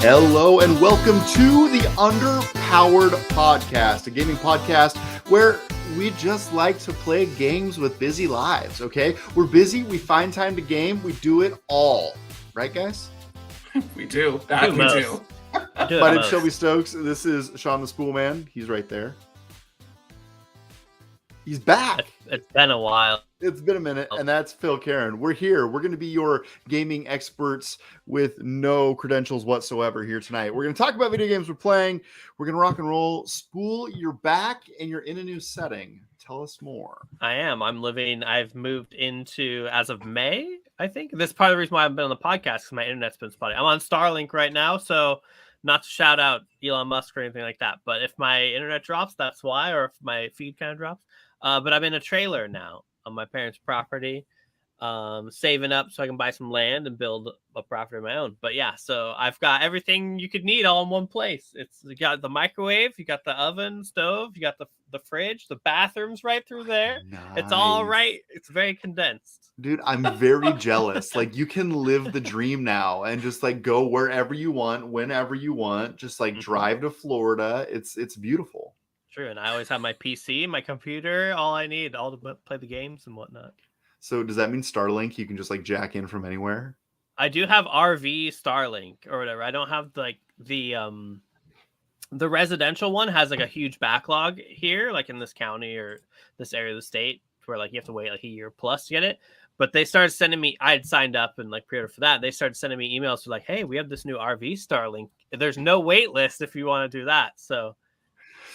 Hello and welcome to the Underpowered Podcast, a gaming podcast where we just like to play games with busy lives, okay? We're busy, we find time to game, we do it all. Right, guys? We do. That we do. My name's Shelby Stokes. This is Sean the Spoole Man. He's right there. He's back. It's been a while. It's been a minute, and that's Phil Karen. We're here. We're going to be your gaming experts with no credentials whatsoever here tonight. We're going to talk about video games we're playing. We're going to rock and roll. Spoole, you're back, and you're in a new setting. Tell us more. I am. I've moved into, as of May, I think. This is part of the reason why I've been on the podcast, because my internet's been spotty. I'm on Starlink right now, so not to shout out Elon Musk or anything like that, but if my internet drops, that's why, or if my feed kind of drops. But I'm in a trailer now on my parents' property, saving up so I can buy some land and build a property of my own. But yeah, so I've got everything you could need all in one place. You got the microwave, you got the oven, stove, you got the fridge, the bathroom's right through there. Nice. It's all right. It's very condensed. Dude, I'm very jealous. Like, you can live the dream now and just like go wherever you want, whenever you want. Just like drive to Florida. It's beautiful. True, and I always have my PC, my computer, all I need, all to play the games and whatnot. So does that mean Starlink? You can just like jack in from anywhere? I do have RV Starlink or whatever. I don't have like the residential one has like a huge backlog here, like in this county or this area of the state, where like you have to wait like a year plus to get it. But they started sending me, I had signed up and like pre-ordered for that. They started sending me emails to like, hey, we have this new RV Starlink. There's no wait list if you want to do that. So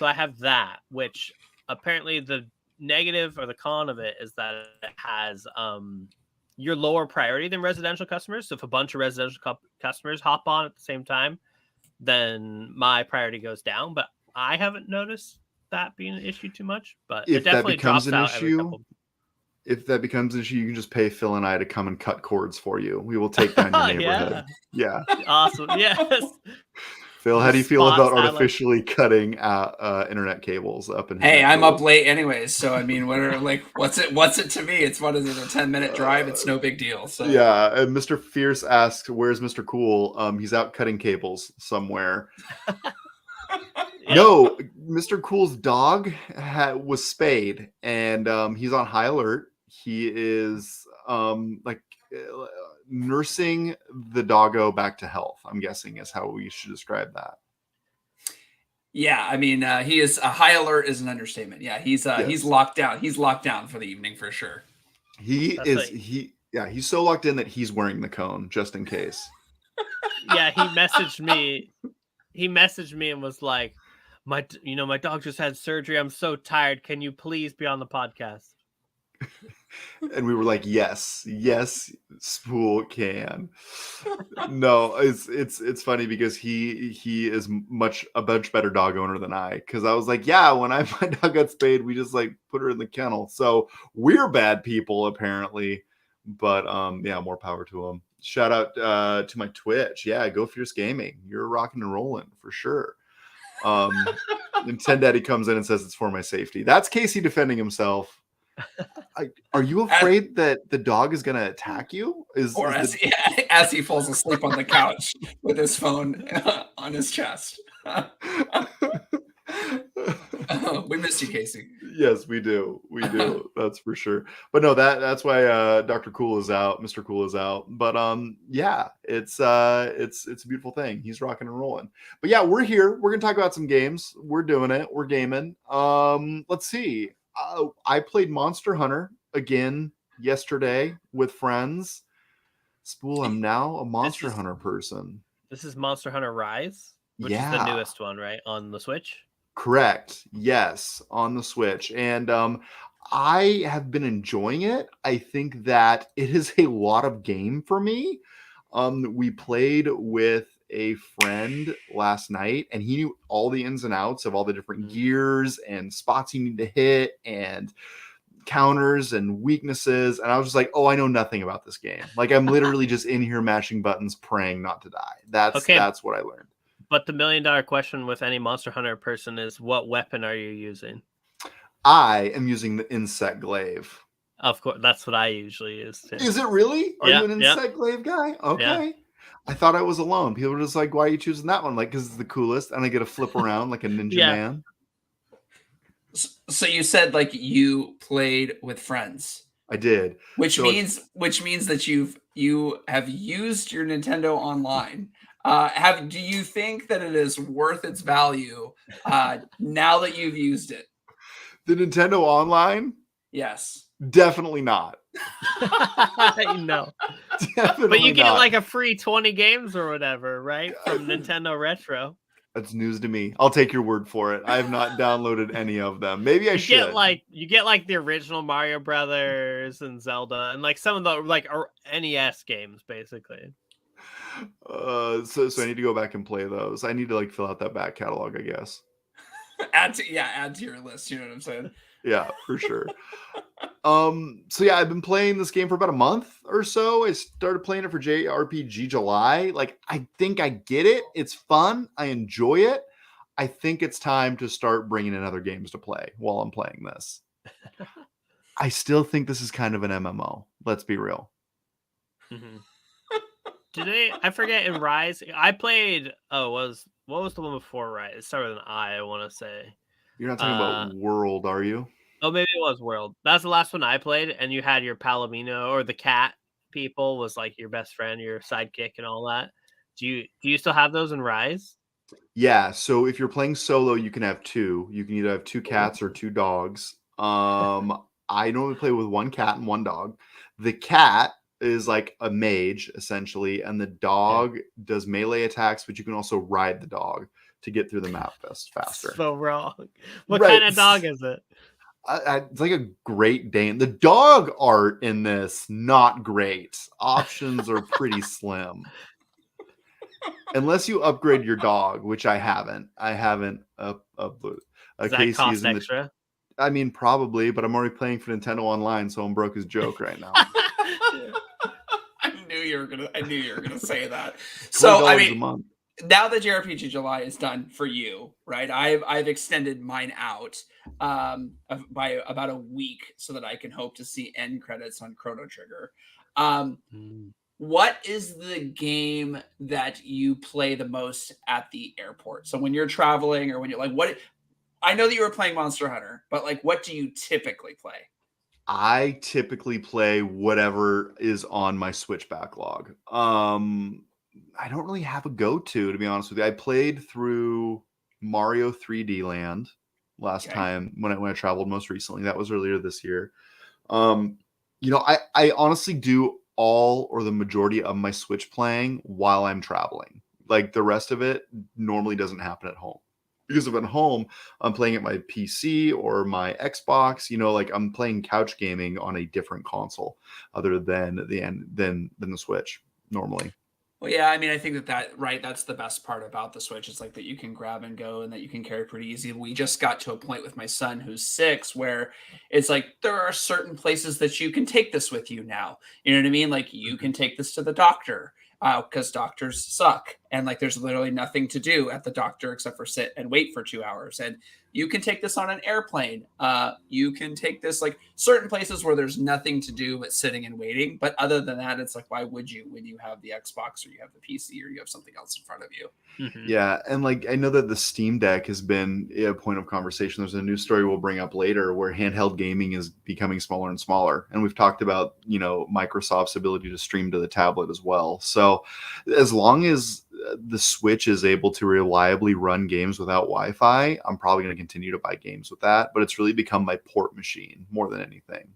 I have that, which apparently the negative or the con of it is that it has your lower priority than residential customers. So if a bunch of residential customers hop on at the same time, then my priority goes down. But I haven't noticed that being an issue too much. But if it definitely that becomes drops an out issue, if that becomes an issue, you can just pay Phil and I to come and cut cords for you. We will take down your neighborhood. Yeah. Awesome. Yes. Phil, how do you feel about artificially cutting internet cables up? And hey, I'm up late anyways, so I mean, what's it to me? It's what is it, a 10-minute drive? It's no big deal. So yeah, and Mr. Fierce asks, "Where's Mr. Cool?" He's out cutting cables somewhere. Yeah. No, Mr. Cool's dog was spayed, and he's on high alert. He is nursing the doggo back to health, I'm guessing is how we should describe that. Yeah, I mean, he is a high alert is an understatement. Yeah, he's locked down. He's locked down for the evening for sure. He's so locked in that he's wearing the cone just in case. Yeah, he messaged me and was like, my dog just had surgery. I'm so tired. Can you please be on the podcast? And we were like, yes, Spoole can. No, it's funny because he is a much better dog owner than I, because I was like, yeah, when my dog got spayed, we just like put her in the kennel. So we're bad people apparently, but yeah, more power to him. Shout out to my Twitch. Yeah, Go Fierce Gaming. You're rocking and rolling for sure. And Ten Daddy comes in and says it's for my safety. That's Casey defending himself. Are you afraid that the dog is going to attack you? As he falls asleep on the couch with his phone on his chest. We missed you, Casey. Yes, we do. That's for sure. But no, that's why Dr. Cool is out. Mr. Cool is out. But yeah, it's a beautiful thing. He's rocking and rolling. But yeah, we're here. We're gonna talk about some games. We're doing it. We're gaming. Let's see. I played Monster Hunter again yesterday with friends. Spoole, I'm now a Monster Hunter person. This is Monster Hunter Rise, which is the newest one, right? On the Switch? Correct. Yes, on the Switch. And I have been enjoying it. I think that it is a lot of game for me. We played with a friend last night, and he knew all the ins and outs of all the different gears and spots you need to hit and counters and weaknesses. And I was just like, oh, I know nothing about this game. Like, I'm literally just in here mashing buttons, praying not to die. That's what I learned. But the $1 million question with any Monster Hunter person is, what weapon are you using? I am using the insect glaive. Of course, that's what I usually use too. Is it really? Are you an insect glaive guy? Okay. I thought I was alone. People were just like, "Why are you choosing that one?" Like, because it's the coolest, and I get to flip around like a ninja Yeah. man. So you said like you played with friends, I did. which So it's means that you have used your Nintendo Online. Do you think that it is worth its value now that you've used it? the Nintendo Online. Yes. Definitely not. No. Definitely But you get not. like a free 20 games or whatever, right? From Nintendo Retro. That's news to me. I'll take your word for it. I have not downloaded any of them. Maybe I should. You get like the original Mario Brothers and Zelda and like some of the like NES games basically. So I need to go back and play those. I need to like fill out that back catalog, I guess. add to your list. You know what I'm saying? Yeah, for sure. So yeah, I've been playing this game for about a month or so. I started playing it for JRPG July. Like, I think I get it. It's fun. I enjoy it. I think it's time to start bringing in other games to play while I'm playing this. I still think this is kind of an MMO. Let's be real. Mm-hmm. I forget in Rise. I played. What was the one before Rise? It started with an I want to say. You're not talking about World, are you? Oh, maybe it was World. That's the last one I played, and you had your Palomino or the cat people was like your best friend, your sidekick, and all that. Do you still have those in Rise? Yeah. So if you're playing solo, you can have two. You can either have two cats or two dogs. I normally play with one cat and one dog. The cat is like a mage essentially, and the dog does melee attacks, but you can also ride the dog to get through the map faster. So wrong. What kind of dog is it? It's like a Great Dane. The dog art in this, not great. Options are pretty slim. Unless you upgrade your dog, which I haven't. I haven't uploaded. Does that cost extra? I mean, probably, but I'm already playing for Nintendo Online, so I'm broke as joke right now. I knew you were gonna say that. So I mean, a month. Now that JRPG July is done for you, right? I've extended mine out by about a week so that I can hope to see end credits on Chrono Trigger. What is the game that you play the most at the airport? So when you're traveling or when you're like, what? I know that you were playing Monster Hunter, but like, what do you typically play? I typically play whatever is on my Switch backlog. I don't really have a go-to be honest with you. I played through Mario 3D Land last time when I traveled most recently. That was earlier this year. I honestly do all or the majority of my Switch playing while I'm traveling. Like the rest of it normally doesn't happen at home. Because if at home, I'm playing at my PC or my Xbox, like I'm playing couch gaming on a different console other than the Switch normally. Well, yeah, I mean, I think that's the best part about the Switch. It's like that you can grab and go and that you can carry pretty easy. We just got to a point with my son who's 6 where it's like there are certain places that you can take this with you now. You know what I mean? Like you can take this to the doctor because doctors suck. And like there's literally nothing to do at the doctor except for sit and wait for 2 hours. And you can take this on an airplane. You can take this like certain places where there's nothing to do but sitting and waiting. But other than that, it's like, why would you when you have the Xbox or you have the PC or you have something else in front of you? Mm-hmm. Yeah. And like, I know that the Steam Deck has been a point of conversation. There's a news story we'll bring up later where handheld gaming is becoming smaller and smaller. And we've talked about, Microsoft's ability to stream to the tablet as well. So as long as the Switch is able to reliably run games without Wi-Fi, I'm probably going to continue to buy games with that, but it's really become my port machine more than anything.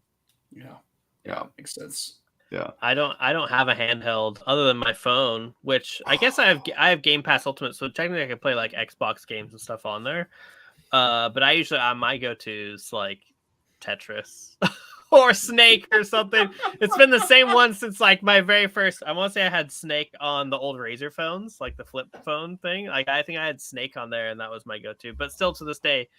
Yeah, makes sense. Yeah, I don't have a handheld other than my phone, which I guess I have Game Pass Ultimate, so technically I can play like Xbox games and stuff on there. But I usually my go-to is like Tetris or Snake or something. It's been the same one since like my very first. I want to say I had Snake on the old Razr phones, like the flip phone thing. Like I think I had Snake on there, and that was my go-to. But still to this day,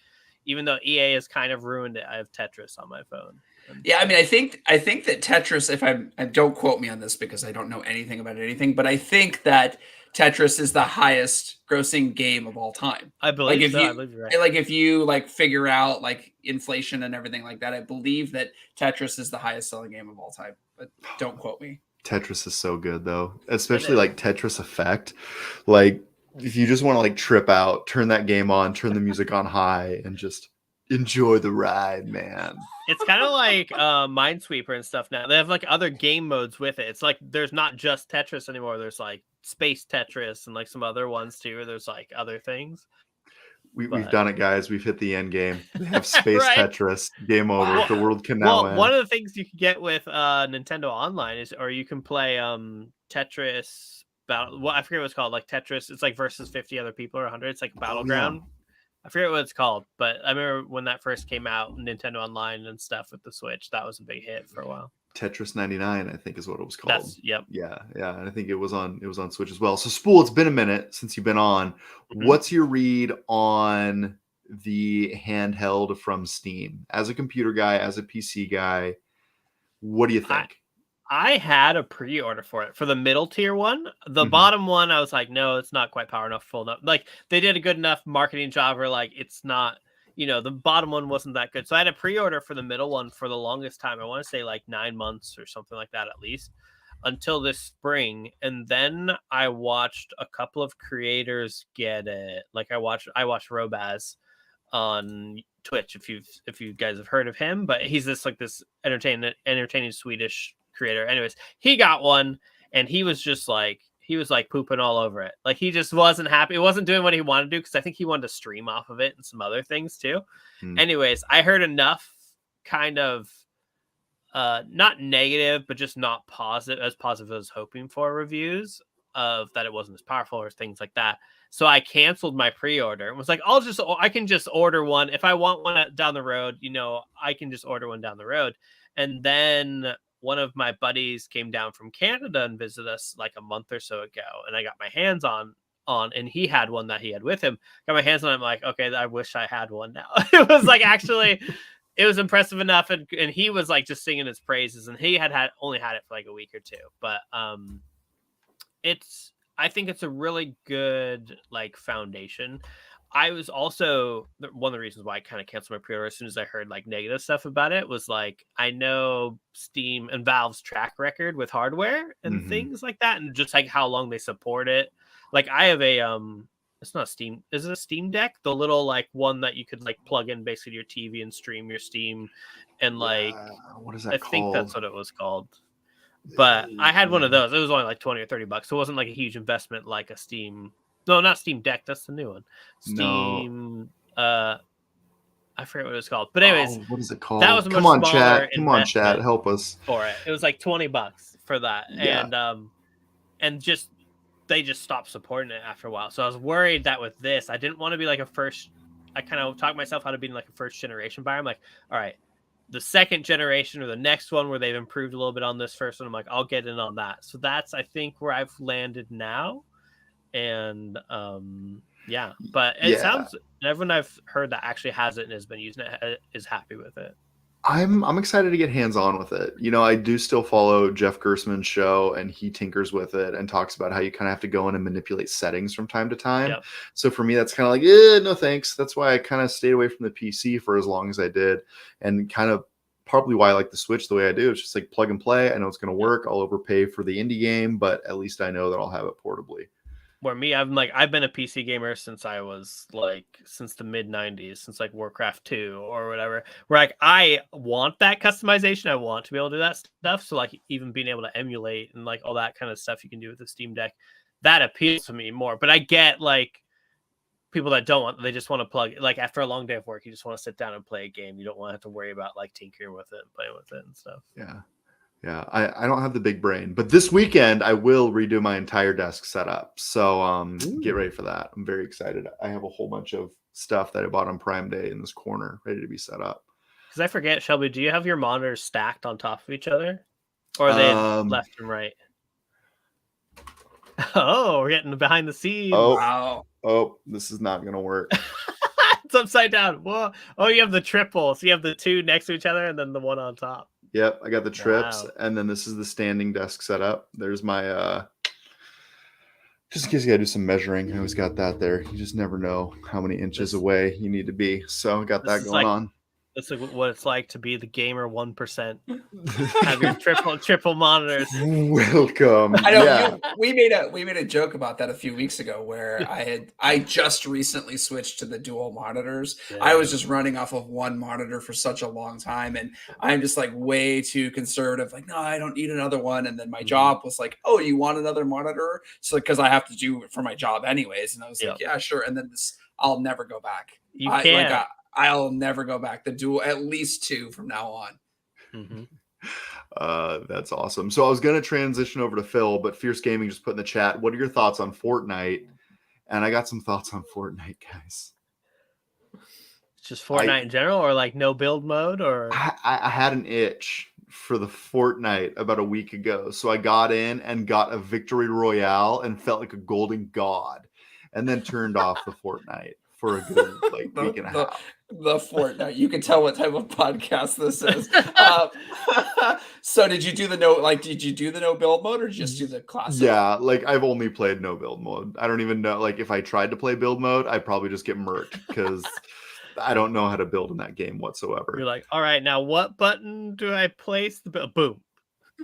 even though EA has kind of ruined it, I have Tetris on my phone. Yeah, I mean, I think that Tetris, if I don't quote me on this because I don't know anything about anything, but I think that Tetris is the highest grossing game of all time. I believe like if so. you, I believe you're right. Like if you like figure out like inflation and everything like that, I believe that Tetris is the highest selling game of all time. But don't quote me. Tetris is so good though, It especially is. like Tetris Effect. Like if you just want to like trip out, turn that game on, turn the music on high, and just enjoy the ride, man. It's kind of like Minesweeper and stuff now. They have like other game modes with it. It's like there's not just Tetris anymore. There's like Space Tetris and like some other ones too. Where there's like other things. We've But done it, guys. We've hit the end game. They have Space right. Tetris. Game over. Wow. The world can now Well, end. one of the things you can get with Nintendo Online is, or you can play Tetris battle. Well, I forget what it's called. Like Tetris, it's like versus 50 other people or 100. It's like a battleground. I forget what it's called, but I remember when that first came out, Nintendo Online and stuff with the Switch. That was a big hit for a while. Tetris 99, I think, is what it was called. That's yep. Yeah, and I think it was on Switch as well. So Spoole, it's been a minute since you've been on. Mhm. What's your read on the handheld from Steam? As a computer guy, as a PC guy, what do you think? I had a pre-order for it for the middle tier one. The Mhm. bottom one, I was like, no, it's not quite power enough, full enough. Like they did a good enough marketing job where like it's not, you know, the bottom one wasn't that good. So I had a pre-order for the middle one for the longest time. I want to say like 9 months or something like that at least, until this spring. And then I watched a couple of creators get it. Like I watched Robaz on Twitch, if you guys have heard of him, but he's this entertaining Swedish creator. Anyways, he got one and he was like pooping all over it. Like he just wasn't happy. It wasn't doing what he wanted to do because I think he wanted to stream off of it and some other things too. Anyways, I heard enough kind of not negative, but just not positive as I was hoping for reviews of that it wasn't as powerful or things like that. So I canceled my pre-order and was like, I can just order one. If I want one down the road, you know, I can just order one down the road. And then one of my buddies came down from Canada and visited us like a month or so ago. And I got my hands on, and he had one that he had with him. Got my hands on it. I'm like, okay, I wish I had one now. It was like, actually, it was impressive enough. And he was like just singing his praises, and he had only had it for like a week or two, but, I think it's a really good like foundation. I was also one of the reasons why I kind of canceled my pre-order as soon as I heard like negative stuff about it was like I know Steam and Valve's track record with hardware and things like that, and just like how long they support it. Like I have a it's not Steam. Is it a Steam Deck? The little like one that you could like plug in basically your TV and stream your Steam, and like what is that called? I think that's what it was called. But I had one of those. It was only like $20 or $30, so it wasn't like a huge investment like a Steam. No, not Steam Deck. That's the new one. Steam. No. I forget what it was called. But anyways, what is it called? That was a Come on, chat. Come on, chat. Help us. For it, it was like $20 for that, Yeah. and just they just stopped supporting it after a while. So I was worried that with this, I didn't want to be like a first. I kind of talked myself out of being like a first generation buyer. I'm like, all right, the second generation or the next one where they've improved a little bit on this first one, I'm like, I'll get in on that. So that's, I think, where I've landed now. And yeah, but it sounds, everyone I've heard that actually has it and has been using it is happy with it. I'm excited to get hands-on with it. You know, I do still follow Jeff Gersman's show, and he tinkers with it and talks about how you kind of have to go in and manipulate settings from time to time. Yep. So for me, that's kind of like, no thanks. That's why I kind of stayed away from the PC for as long as I did, and kind of probably why I like the Switch the way I do. It's just like plug and play. I know it's going to work. I'll overpay for the indie game, but at least I know that I'll have it portably. Where me, I've been a PC gamer since I was like, since the mid 90s, since like Warcraft 2 or whatever, where like I want that customization. I want to be able to do that stuff. So like even being able to emulate and like all that kind of stuff you can do with the Steam Deck, that appeals to me more. But I get like people that don't want, they just want to plug, like after a long day of work, you just want to sit down and play a game. You don't want to have to worry about like tinkering with it and playing with it and stuff. Yeah. I don't have the big brain, but this weekend I will redo my entire desk setup. So get ready for that. I'm very excited. I have a whole bunch of stuff that I bought on Prime Day in this corner ready to be set up. Because I forget, Shelby, do you have your monitors stacked on top of each other? Or are they left and right? Oh, we're getting behind the scenes. Oh, this is not going to work. It's upside down. Whoa. Oh, you have the triple. So you have the two next to each other and then the one on top. Yep, I got the trips, and then this is the standing desk setup. There's my, just in case you gotta do some measuring, I always got that there. You just never know how many inches away you need to be. So I got that going on. That's like what it's like to be the gamer 1%. Have your triple monitors. Welcome. I know Yeah. we made a joke about that a few weeks ago where I just recently switched to the dual monitors. Yeah. I was just running off of one monitor for such a long time, and I'm just like way too conservative. Like, no, I don't need another one. And then my job was like, oh, you want another monitor? So because I have to do it for my job anyways, and I was like, yeah, sure. And then I'll never go back. You can't. I'll never go back. The dual, at least 2 from now on. That's awesome. So I was going to transition over to Phil, but Fierce Gaming just put in the chat, what are your thoughts on Fortnite? And I got some thoughts on Fortnite, guys. Just Fortnite in general, or like no build mode, or I had an itch for the Fortnite about a week ago. So I got in and got a victory royale and felt like a golden god, and then turned off the Fortnite for a good week and a half. The Fortnite. You can tell what type of podcast this is. So did you do the no build mode, or just do the classic? Yeah, I've only played no build mode. I don't even know. If I tried to play build mode, I'd probably just get murked because I don't know how to build in that game whatsoever. You're like, all right, now what button do I place the build? Boom.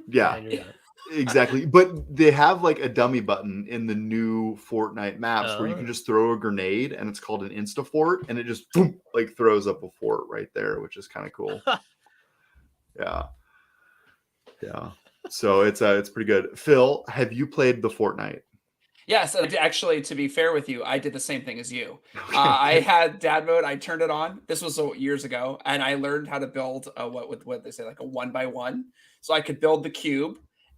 Yeah. Exactly. But they have a dummy button in the new Fortnite maps where you can just throw a grenade, and it's called an insta fort, and it just boom, throws up a fort right there, which is kind of cool. Yeah. So it's pretty good. Phil, have you played the Fortnite? Yes, actually, to be fair with you, I did the same thing as you. I had dad mode. I turned it on. This was years ago, and I learned how to build what they say, like a 1x1. So I could build the cube,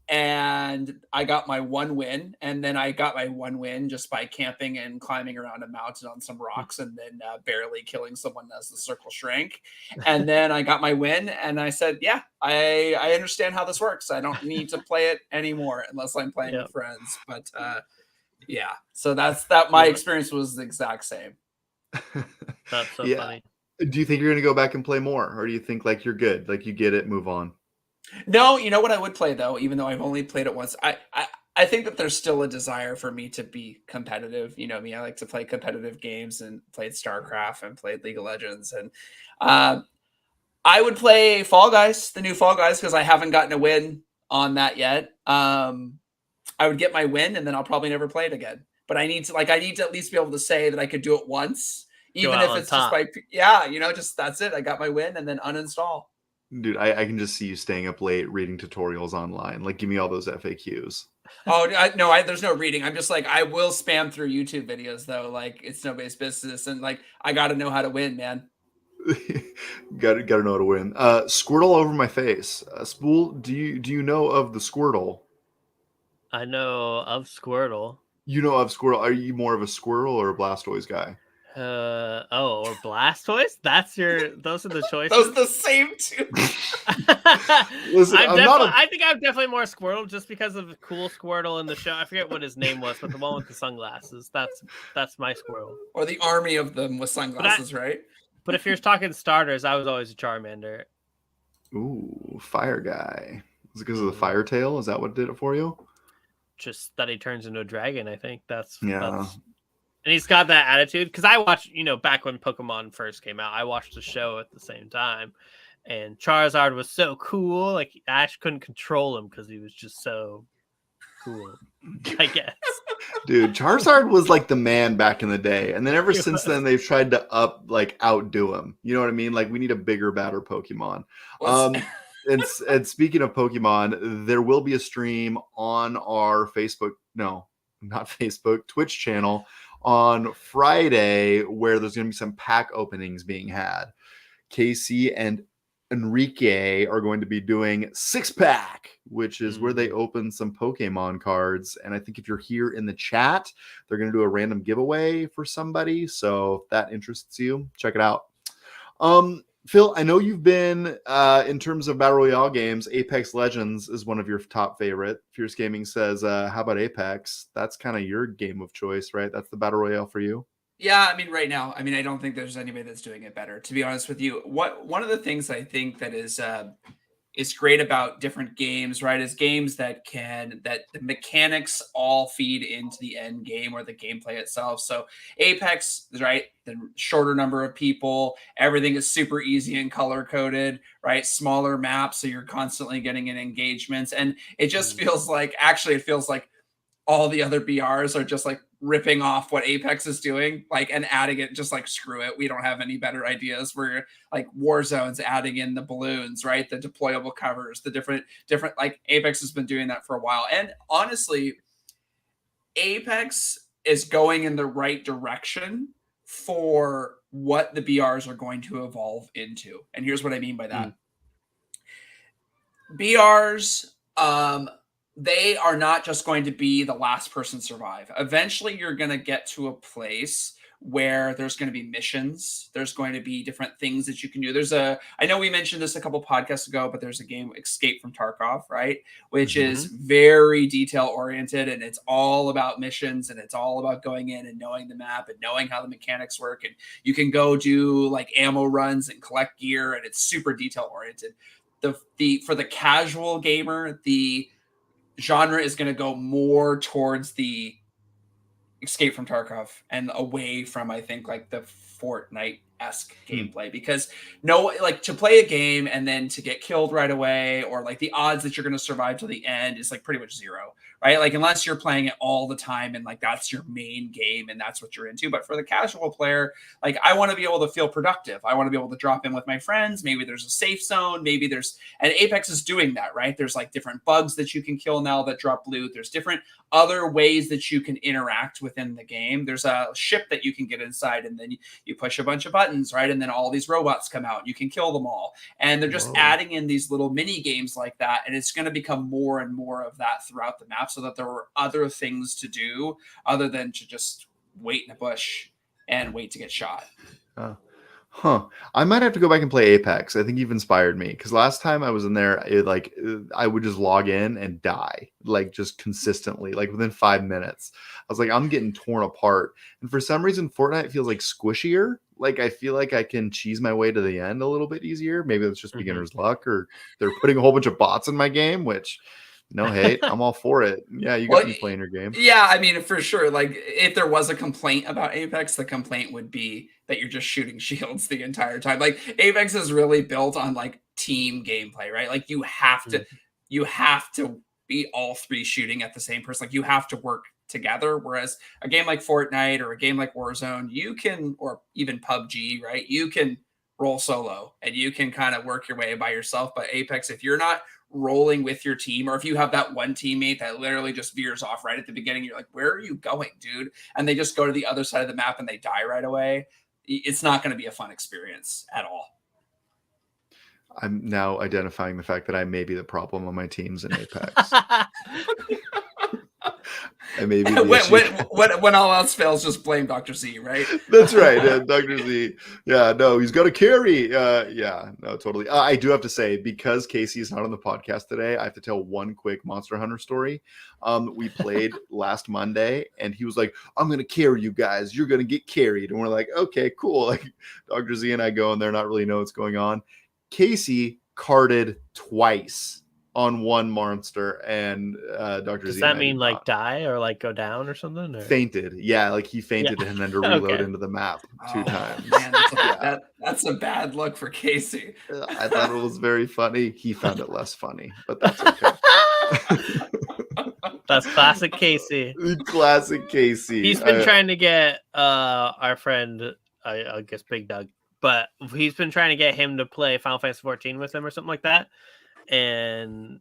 and I got my 1 win. And then I got my 1 win just by camping and climbing around a mountain on some rocks, and then barely killing someone as the circle shrank. And then I got my win, and I said, yeah, I understand how this works. I don't need to play it anymore unless I'm playing with friends. But yeah, so my experience was the exact same. That's so funny. Do you think you're going to go back and play more, or do you think you're good, you get it, move on? No, you know what I would play though, even though I've only played it once. I think that there's still a desire for me to be competitive. You know me, I like to play competitive games, and played StarCraft and played League of Legends, and I would play Fall Guys, the new Fall Guys, because I haven't gotten a win on that yet. I would get my win, and then I'll probably never play it again. But I need to at least be able to say that I could do it once, even if it's just just that's it. I got my win, and then uninstall. Dude, I can just see you staying up late reading tutorials online. Give me all those FAQs. Oh, no, there's no reading. I'm just I will spam through YouTube videos though. It's nobody's business, and I got to know how to win, man. got to know how to win. Squirtle all over my face. Spoole, do you know of the Squirtle? I know of Squirtle. You know of Squirtle. Are you more of a Squirtle or a Blastoise guy? Or Blastoise? Those are the choices. Those are the same too. Listen, I think I'm definitely more Squirtle just because of the cool Squirtle in the show. I forget what his name was, but the one with the sunglasses. That's my Squirtle. Or the army of them with sunglasses, right? But if you're talking starters, I was always a Charmander. Ooh, fire guy. Is it because of the fire tail? Is that what did it for you? Just that he turns into a dragon, I think. That's and he's got that attitude. Because I watched, back when Pokemon first came out, I watched the show at the same time. And Charizard was so cool. Ash couldn't control him because he was just so cool, I guess. Dude, Charizard was the man back in the day. And then ever since then, they've tried to outdo him. You know what I mean? We need a bigger, badder Pokemon. And speaking of Pokemon, there will be a stream on our Twitch channel on Friday where there's going to be some pack openings being had. Casey and Enrique are going to be doing 6-pack, which is where they open some Pokemon cards. And I think if you're here in the chat, they're going to do a random giveaway for somebody. So if that interests you, check it out. Phil, I know you've been, in terms of Battle Royale games, Apex Legends is one of your top favorite. Fierce Gaming says, how about Apex? That's kind of your game of choice, right? That's the Battle Royale for you? Yeah, right now, I don't think there's anybody that's doing it better, to be honest with you. One of the things I think that is is great about different games, right, is games that the mechanics all feed into the end game or the gameplay itself. So Apex, right, the shorter number of people, everything is super easy and color coded, right, smaller maps, so you're constantly getting in engagements, and it just feels like, actually, it feels like all the other BRs are just like ripping off what Apex is doing, like, and adding it, just like, screw it. We don't have any better ideas. We're like Warzone's adding in the balloons, right? The deployable covers, the different, like Apex has been doing that for a while. And honestly, Apex is going in the right direction for what the BRs are going to evolve into. And here's what I mean by that. BRs, they are not just going to be the last person survive. Eventually, you're going to get to a place where there's going to be missions. There's going to be different things that you can do. I know we mentioned this a couple podcasts ago, but there's a game, Escape from Tarkov, right? Which is very detail oriented, and it's all about missions, and it's all about going in and knowing the map and knowing how the mechanics work. And you can go do like ammo runs and collect gear, and it's super detail oriented. For the casual gamer, the genre is going to go more towards the Escape from Tarkov and away from, I think, like the Fortnite-esque gameplay, because to play a game and then to get killed right away, or like the odds that you're going to survive to the end is like pretty much zero, right? Like, unless you're playing it all the time and like that's your main game and that's what you're into. But for the casual player, like, I want to be able to feel productive. I want to be able to drop in with my friends. Maybe there's a safe zone. And Apex is doing that, right? There's like different bugs that you can kill now that drop loot. There's different other ways that you can interact within the game. There's a ship that you can get inside, and then you push a bunch of buttons, right? And then all these robots come out. You can kill them all. And they're just adding in these little mini games like that. And it's going to become more and more of that throughout the map, so that there were other things to do other than to just wait in a bush and wait to get shot. I might have to go back and play Apex. I think you've inspired me, because last time I was in there, I would just log in and die, like, just consistently, like within 5 minutes. I was like, I'm getting torn apart. And for some reason, Fortnite feels like squishier. Like, I feel like I can cheese my way to the end a little bit easier. Maybe it's just beginner's luck, or they're putting a whole bunch of bots in my game, which, no hate, I'm all for it. Yeah, you got me playing your game. Yeah, I mean, for sure. Like, if there was a complaint about Apex, the complaint would be that you're just shooting shields the entire time. Like, Apex is really built on like team gameplay, right? Like, you have to be all three shooting at the same person. Like, you have to work together. Whereas a game like Fortnite or a game like Warzone, or even PUBG, right? You can roll solo and you can kind of work your way by yourself. But Apex, if you're not rolling with your team, or if you have that one teammate that literally just veers off right at the beginning, you're like, where are you going, dude? And they just go to the other side of the map and they die right away. It's not going to be a fun experience at all. I'm now identifying the fact that I may be the problem on my teams in Apex. I may be when all else fails, just blame Dr. Z, right? That's right, Dr. Z. Yeah, no, he's got to carry. Yeah, no, totally. I do have to say, because Casey is not on the podcast today, I have to tell one quick Monster Hunter story. We played last Monday, and he was like, I'm going to carry you guys. You're going to get carried. And we're like, okay, cool. Like, Dr. Z and I go in there, not really know what's going on. Casey carded twice on one monster, and Dr. Does Z that mean like die or like go down or something? Or? Fainted. Yeah, like he fainted and then to reload into the map 2 times. Man, that's a bad look for Casey. I thought it was very funny. He found it less funny, but that's okay. That's classic Casey. Classic Casey. He's been trying to get our friend, I guess Big Doug, but he's been trying to get him to play Final Fantasy 14 with him or something like that. And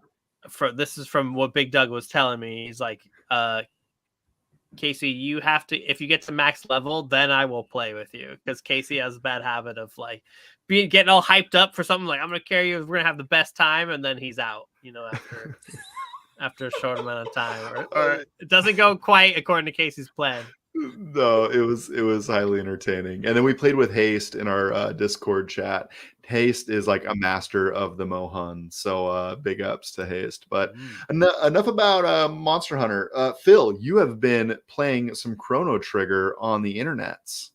this is from what Big Doug was telling me. He's like, Casey, you have to, if you get to max level, then I will play with you, because Casey has a bad habit of like getting all hyped up for something, like, I'm gonna carry you, we're gonna have the best time, and then he's out, after a short amount of time, or it doesn't go quite according to Casey's plan. No, it was highly entertaining. And then we played with Haste in our Discord chat. Haste is like a master of the Mohan, so big ups to Haste. But enough about Monster Hunter. Phil, you have been playing some Chrono Trigger on the internets.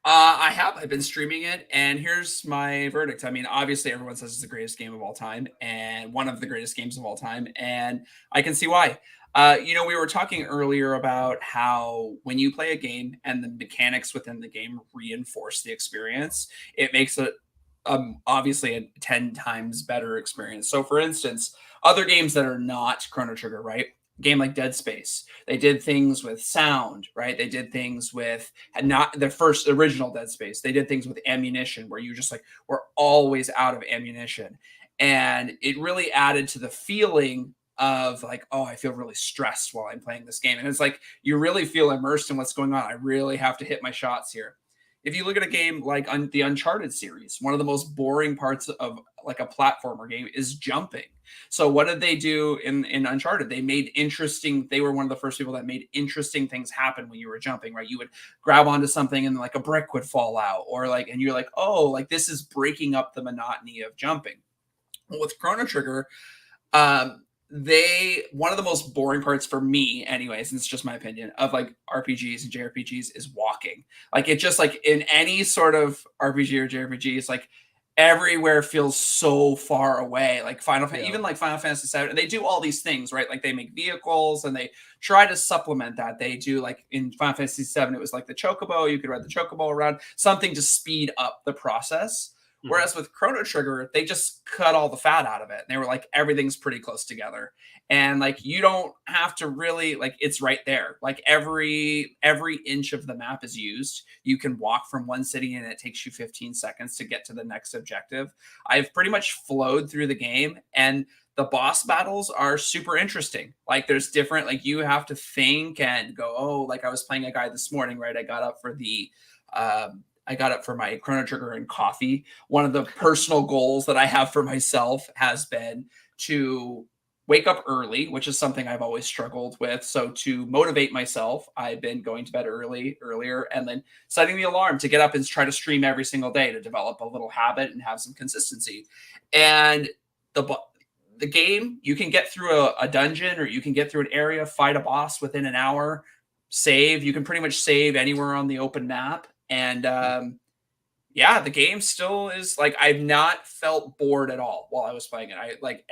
I have. I've been streaming it, and here's my verdict. I mean, obviously, everyone says it's the greatest game of all time, and one of the greatest games of all time, and I can see why. We were talking earlier about how when you play a game and the mechanics within the game reinforce the experience, it makes it obviously a 10 times better experience. So, for instance, other games that are not Chrono Trigger, right? Game like Dead Space, they did things with sound, right? They did things with not the first original Dead Space. They did things with ammunition where you just like were always out of ammunition. And it really added to the feeling of like, oh, I feel really stressed while I'm playing this game. And it's like you really feel immersed in what's going on. I really have to hit my shots here. If you look at a game like the Uncharted series, one of the most boring parts of like a platformer game is jumping. So what did they do in Uncharted? They made interesting. They were one of the first people that made interesting things happen when you were jumping. Right, you would grab onto something and like a brick would fall out, or like, and you're like, oh, like this is breaking up the monotony of jumping. Well, with Chrono Trigger, they one of the most boring parts for me anyways, and it's just my opinion, of like RPGs and JRPGs is walking. Like it just like in any sort of RPG or JRPG, it's like everywhere feels so far away. Like even like Final Fantasy 7, and they do all these things, right? Like they make vehicles and they try to supplement that. They do like in Final Fantasy 7, it was like the chocobo, you could ride the chocobo around, something to speed up the process. Whereas with Chrono Trigger, they just cut all the fat out of it. They were like, everything's pretty close together. And like, you don't have to really like, it's right there. Like every inch of the map is used. You can walk from one city and it takes you 15 seconds to get to the next objective. I've pretty much flowed through the game, and the boss battles are super interesting. Like there's different, like you have to think and go, oh, like I was playing a guy this morning, right? I got up for my Chrono Trigger and coffee. One of the personal goals that I have for myself has been to wake up early, which is something I've always struggled with. So to motivate myself, I've been going to bed earlier, and then setting the alarm to get up and try to stream every single day to develop a little habit and have some consistency. And the game, you can get through a dungeon, or you can get through an area, fight a boss within an hour, save. You can pretty much save anywhere on the open map. And the game still is like, I've not felt bored at all while I was playing it. I like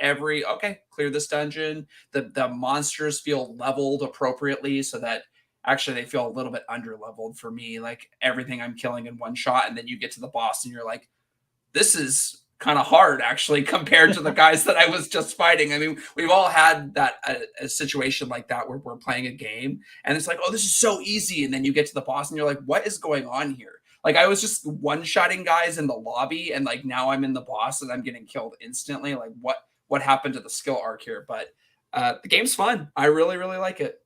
clear this dungeon. The monsters feel leveled appropriately so that actually they feel a little bit under leveled for me. Like everything I'm killing in one shot, and then you get to the boss and you're like, this is kind of hard actually compared to the guys that I was just fighting. I mean, we've all had that a situation like that where we're playing a game and it's like, oh, this is so easy. And then you get to the boss and you're like, what is going on here? Like I was just one-shotting guys in the lobby, and like now I'm in the boss and I'm getting killed instantly. Like what happened to the skill arc here? But the game's fun. I really, really like it.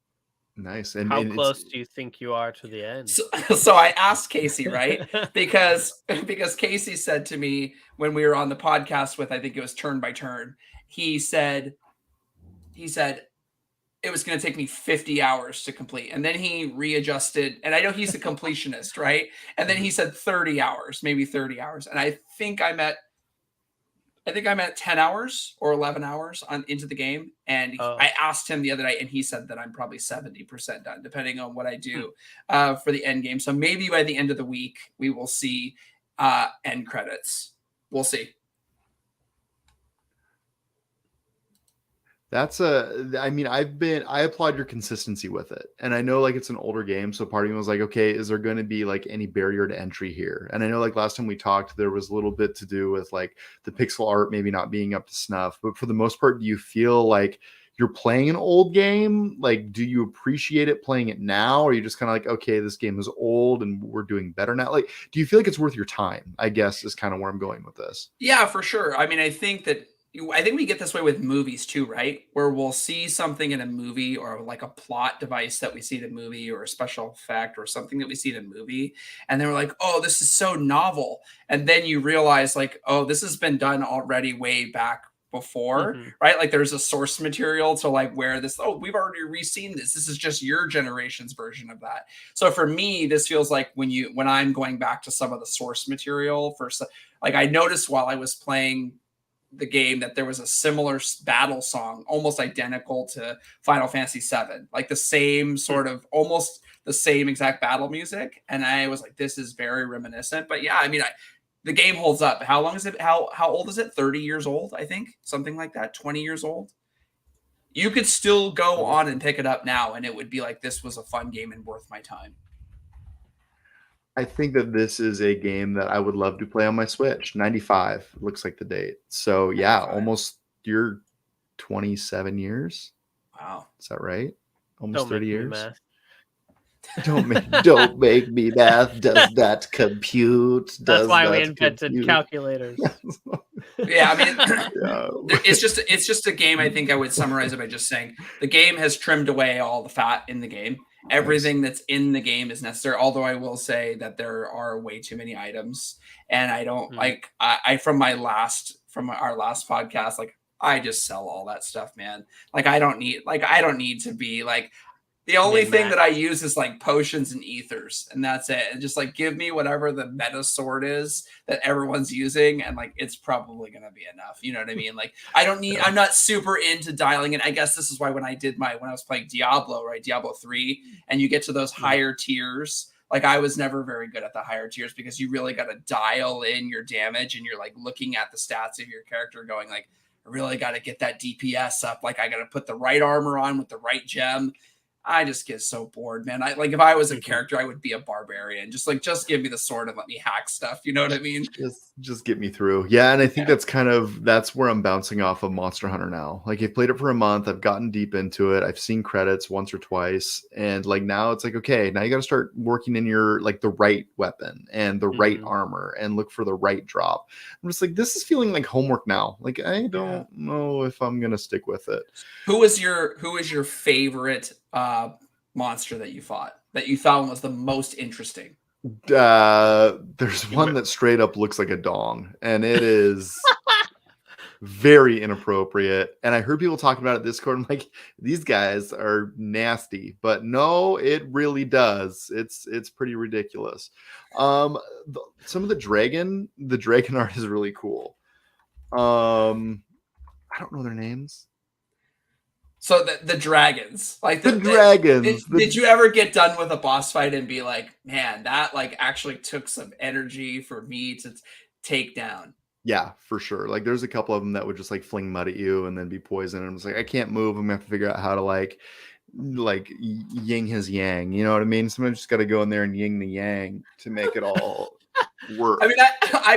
Nice. And how close do you think you are to the end? So I asked Casey, right? because Casey said to me when we were on the podcast with, I think it was Turn by Turn, he said it was going to take me 50 hours to complete. And then he readjusted, and I know he's a completionist, right? And then he said 30 hours, maybe 30 hours. And I think I'm at 10 hours or 11 hours into the game. And I asked him the other night, and he said that I'm probably 70% done, depending on what I do for the end game. So maybe by the end of the week, we will see end credits. We'll see. I applaud your consistency with it. And I know like it's an older game. So part of me was like, okay, is there going to be like any barrier to entry here? And I know like last time we talked, there was a little bit to do with like the pixel art maybe not being up to snuff. But for the most part, do you feel like you're playing an old game? Like, do you appreciate it playing it now? Or are you just kind of like, okay, this game is old and we're doing better now? Like, do you feel like it's worth your time? I guess is kind of where I'm going with this. Yeah, for sure. I mean, I think we get this way with movies too, right? Where we'll see something in a movie, or like a plot device that we see in a movie, or a special effect or something that we see in a movie. And then we're like, oh, this is so novel. And then you realize like, oh, this has been done already way back before, right? Like there's a source material to like where this, oh, we've already re-seen this. This is just your generation's version of that. So for me, this feels like when I'm going back to some of the source material for, like I noticed while I was playing the game that there was a similar battle song almost identical to Final Fantasy 7, like the same sort of almost the same exact battle music, and I was like, this is very reminiscent. But yeah, I mean, the game holds up. How long is it? How old is it? 30 years old, I think, something like that. 20 years old. You could still go on and pick it up now, and it would be like, this was a fun game and worth my time. I think that this is a game that I would love to play on my Switch. 95 looks like the date. So yeah, 95. almost you're 27 years. Wow. Is that right? Almost Don't 30 make me years. math. Don't make me math. Does that compute? That's Does why we that invented compute? calculators. Yeah, I mean, Yeah. it's just a game. I think I would summarize it by just saying the game has trimmed away all the fat in the game. Everything that's in the game is necessary. Although I will say that there are way too many items, and I don't like. I from our last podcast, like I just sell all that stuff, man. Like I don't need to be like. The only thing that I use is like potions and ethers, and that's it. And just like give me whatever the meta sword is that everyone's using, and like it's probably gonna be enough. You know what I mean? Like I don't need. I'm not super into dialing in. I guess this is why when I was playing Diablo, right, Diablo 3, and you get to those higher tiers. Like I was never very good at the higher tiers because you really got to dial in your damage, and you're like looking at the stats of your character, going like, I really got to get that DPS up. Like I got to put the right armor on with the right gem. I just get so bored, man. I like if I was a character, I would be a barbarian. Just give me the sword and let me hack stuff. You know what I mean? Just get me through. Yeah, and I think that's where I'm bouncing off of Monster Hunter now. Like I've played it for a month, I've gotten deep into it, I've seen credits once or twice, and like now it's like, okay, now you got to start working in your like the right weapon and the right armor and look for the right drop. I'm just like, this is feeling like homework now. Like I don't know if I'm gonna stick with it. Who is your favorite monster that you fought that you thought was the most interesting? There's one that straight up looks like a dong, and it is very inappropriate. And I heard people talking about it in Discord. I'm like, these guys are nasty, but no, it really does. It's pretty ridiculous. Some of the dragon art is really cool. I don't know their names. So the dragons, like the dragons. Did you ever get done with a boss fight and be like, man, that like actually took some energy for me to take down? Yeah, for sure. Like there's a couple of them that would just like fling mud at you and then be poisoned. And I'm just like, I can't move. I'm gonna have to figure out how to like yin his yang. You know what I mean? Sometimes just got to go in there and yin the yang to make it all work. I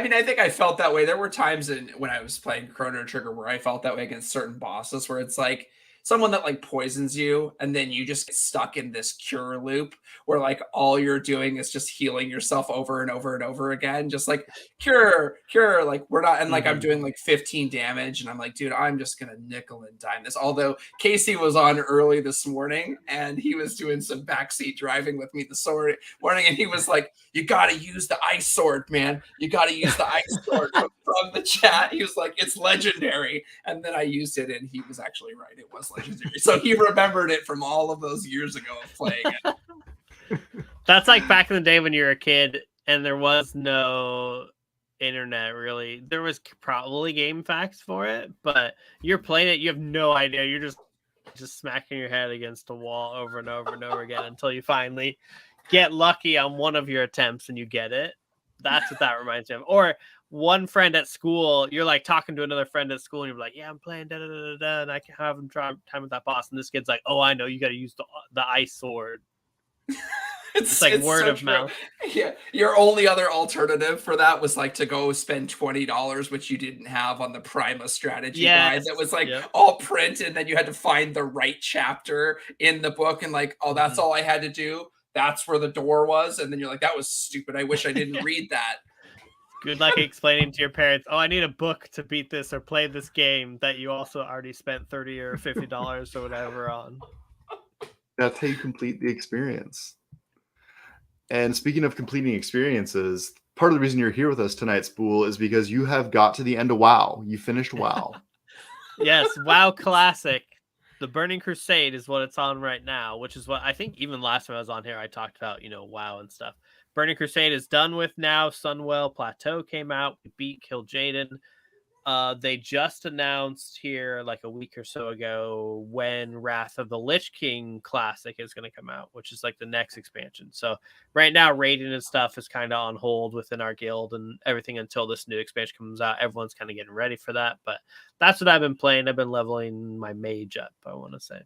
mean, I think I felt that way. There were times when I was playing Chrono Trigger where I felt that way against certain bosses, where it's like someone that like poisons you and then you just get stuck in this cure loop where like all you're doing is just healing yourself over and over and over again, just like cure, like we're not, and like I'm doing like 15 damage and I'm like, dude, I'm just gonna nickel and dime this. Although Casey was on early this morning and he was doing some backseat driving with me this morning, and he was like, you gotta use the ice sword, man, you gotta use the ice sword from the chat. He was like, it's legendary. And then I used it and he was actually right, it was legendary. So he remembered it from all of those years ago of playing it. That's like back in the day when you were a kid and there was no internet really. There was probably game facts for it, but you're playing it, you have no idea. You're just smacking your head against a wall over and over and over again until you finally get lucky on one of your attempts and you get it. That's what that reminds me of. Or one friend at school, you're like talking to another friend at school and you're like, yeah, I'm playing da da da da, and I can have him try time with that boss. And this kid's like, oh, I know, you got to use the ice sword. It's like word so of true. mouth. Yeah, your only other alternative for that was like to go spend $20, which you didn't have on the Prima strategy guide that was like all print, and then you had to find the right chapter in the book, and like, oh, that's all I had to do. That's where the door was, and then you're like, that was stupid. I wish I didn't read that. Good luck explaining to your parents, oh, I need a book to beat this or play this game that you also already spent $30 or $50 or whatever on. That's how you complete the experience. And speaking of completing experiences, part of the reason you're here with us tonight, Spoole, is because you have got to the end of WoW. You finished WoW. Yes, WoW Classic. The Burning Crusade is what it's on right now, which is what I think even last time I was on here, I talked about, WoW and stuff. Burning Crusade is done with now. Sunwell Plateau came out. We beat Kil'jaeden. They just announced here like a week or so ago when Wrath of the Lich King Classic is going to come out, which is like the next expansion. So right now, raiding and stuff is kind of on hold within our guild and everything until this new expansion comes out. Everyone's kind of getting ready for that. But that's what I've been playing. I've been leveling my mage up, I want to say.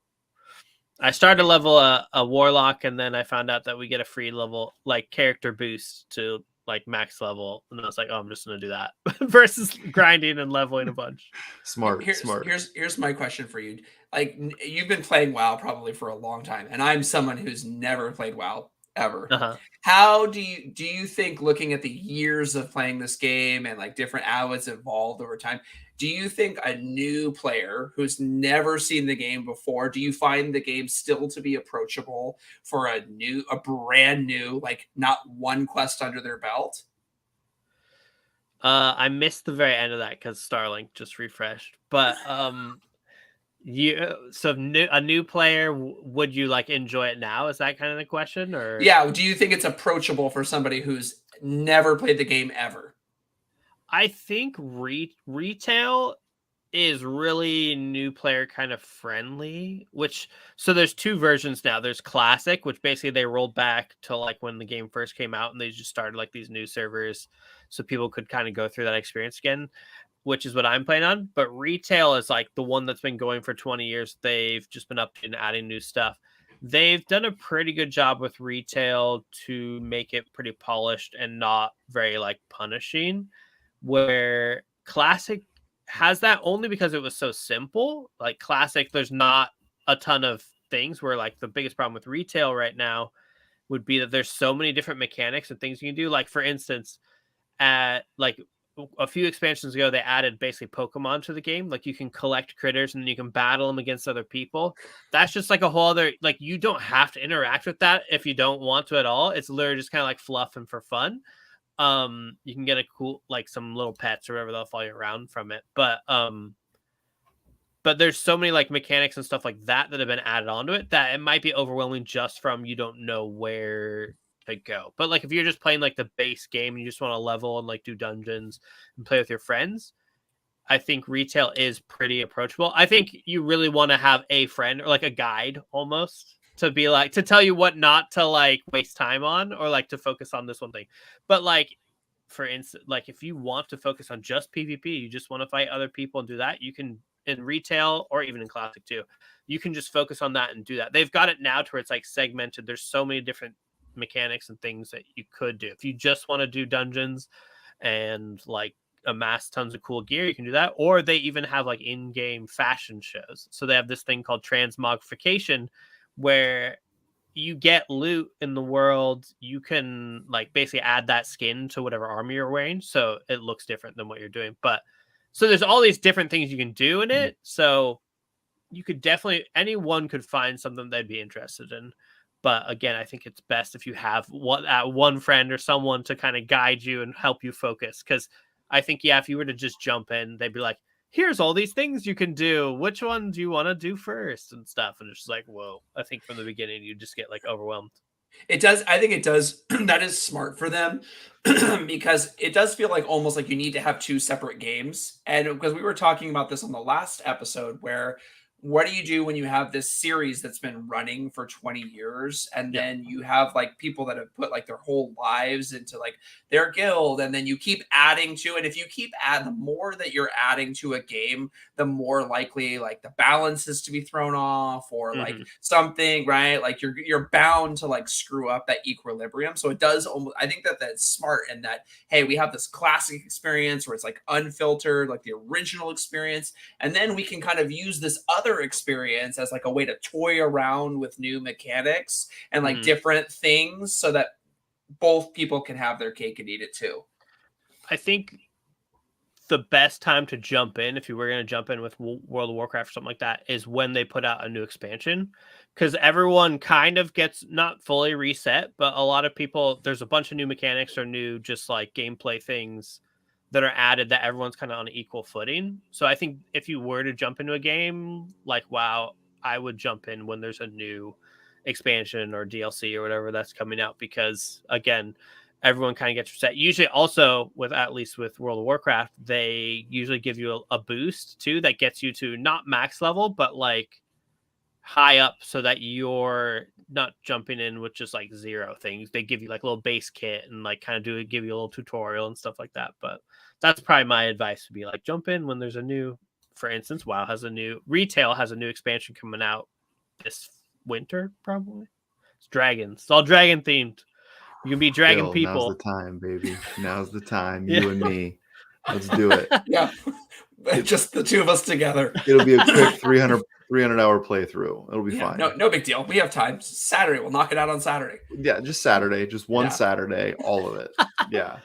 I started to level a warlock, and then I found out that we get a free level like character boost to like max level, and I was like, oh, I'm just gonna do that versus grinding and leveling a bunch. Smart. Here's my question for you. Like you've been playing WoW probably for a long time, and I'm someone who's never played WoW ever. Uh-huh. How do you think, looking at the years of playing this game and like different how it's evolved over time, do you think a new player who's never seen the game before, do you find the game still to be approachable for a brand new, like not one quest under their belt? I missed the very end of that because Starlink just refreshed. But a new player, would you like enjoy it now? Is that kind of the question? Or Yeah, do you think it's approachable for somebody who's never played the game ever? I think retail is really new player kind of friendly, so there's two versions now. There's classic, which basically they rolled back to like when the game first came out, and they just started like these new servers so people could kind of go through that experience again, which is what I'm playing on. But retail is like the one that's been going for 20 years. They've just been up and adding new stuff. They've done a pretty good job with retail to make it pretty polished and not very like punishing, where classic has that only because it was so simple. Like classic, there's not a ton of things, where like the biggest problem with retail right now would be that there's so many different mechanics and things you can do. Like for instance, at like a few expansions ago, they added basically Pokemon to the game. Like you can collect critters and then you can battle them against other people. That's just like a whole other, like you don't have to interact with that if you don't want to at all. It's literally just kind of like fluff and for fun. You can get a cool like some little pets or whatever, they'll follow you around from it, but there's so many like mechanics and stuff like that that have been added onto it that it might be overwhelming just from you don't know where to go. But like if you're just playing like the base game and you just want to level and like do dungeons and play with your friends, I think retail is pretty approachable. I think you really want to have a friend or like a guide almost to be like to tell you what not to like waste time on, or like to focus on this one thing. But like for instance, like if you want to focus on just PvP, you just want to fight other people and do that, you can in retail or even in classic too. You can just focus on that and do that. They've got it now to where it's like segmented. There's so many different mechanics and things that you could do. If you just want to do dungeons and like amass tons of cool gear, you can do that. Or they even have like in-game fashion shows. So they have this thing called transmogrification, where you get loot in the world. You can like basically add that skin to whatever armor you're wearing, so it looks different than what you're doing. But so there's all these different things you can do in it. So you could definitely, anyone could find something they'd be interested in. But again, I think it's best if you have one friend or someone to kind of guide you and help you focus. Because I think, yeah, if you were to just jump in, they'd be like, here's all these things you can do. Which one do you want to do first and stuff? And it's just like, whoa, I think from the beginning, you just get like overwhelmed. It does. I think it does. That is smart for them because it does feel like almost like you need to have two separate games. And because we were talking about this on the last episode, where what do you do when you have this series that's been running for 20 years and then you have like people that have put like their whole lives into like their guild, and then you keep adding to it. If you keep adding, the more that you're adding to a game, the more likely like the balance is to be thrown off, or like something, right? Like you're bound to like screw up that equilibrium. So it does almost, I think that that's smart in that, hey, we have this classic experience where it's like unfiltered, like the original experience, and then we can kind of use this other experience as like a way to toy around with new mechanics and like different things, so that both people can have their cake and eat it too. I think the best time to jump in, if you were going to jump in with World of Warcraft or something like that, is when they put out a new expansion, because everyone kind of gets not fully reset, but a lot of people, there's a bunch of new mechanics or new just like gameplay things that are added that everyone's kind of on equal footing. So I think if you were to jump into a game like WoW, I would jump in when there's a new expansion or DLC or whatever that's coming out, because again, everyone kind of gets reset. Usually, also with at least with World of Warcraft, they usually give you a boost too that gets you to not max level, but like high up, so that you're not jumping in with just like zero things. They give you like a little base kit and like kind of give you a little tutorial and stuff like that. But that's probably my advice would be like jump in when there's a new, for instance, WoW has a new retail has a new expansion coming out this winter probably. It's dragons. It's all dragon themed. You can be dragon Phil, people. now's the time, baby. Now's the time. Yeah. You and me. Let's do it. Yeah. Just the two of us together. It'll be a quick 300-hour playthrough. It'll be fine. No big deal. We have time. Saturday. We'll knock it out on Saturday. Yeah, just Saturday. Just one Yeah. Saturday. All of it. Yeah.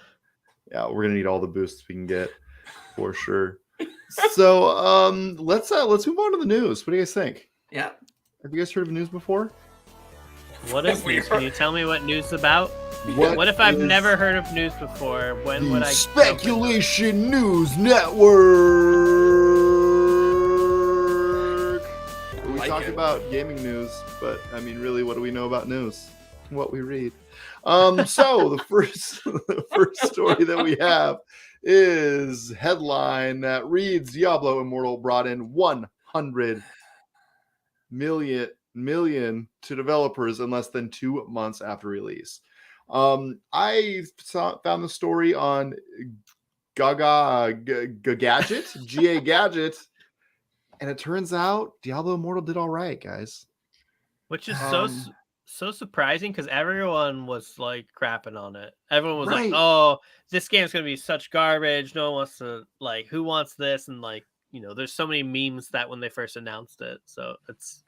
Yeah, we're gonna need all the boosts we can get for sure. So let's move on to the news. What do you guys think? Yeah. Have you guys heard of news before? What is news? Can you tell me what news is about? What if I've never heard of news before? When would I? Speculation News Network. We Like talk it. about gaming news, but I mean, really, what do we know about news? What we read. So the first story that we have is headline that reads: Diablo Immortal brought in 100 million to developers in less than 2 months after release. I found the story on Gadget, GA Gadget, and it turns out Diablo Immortal did all right, guys. Which is so surprising because everyone was like crapping on it. Everyone was like, "Oh, this game's gonna be such garbage. No one wants to like. Who wants this?" And like, there's so many memes that when they first announced it, so it's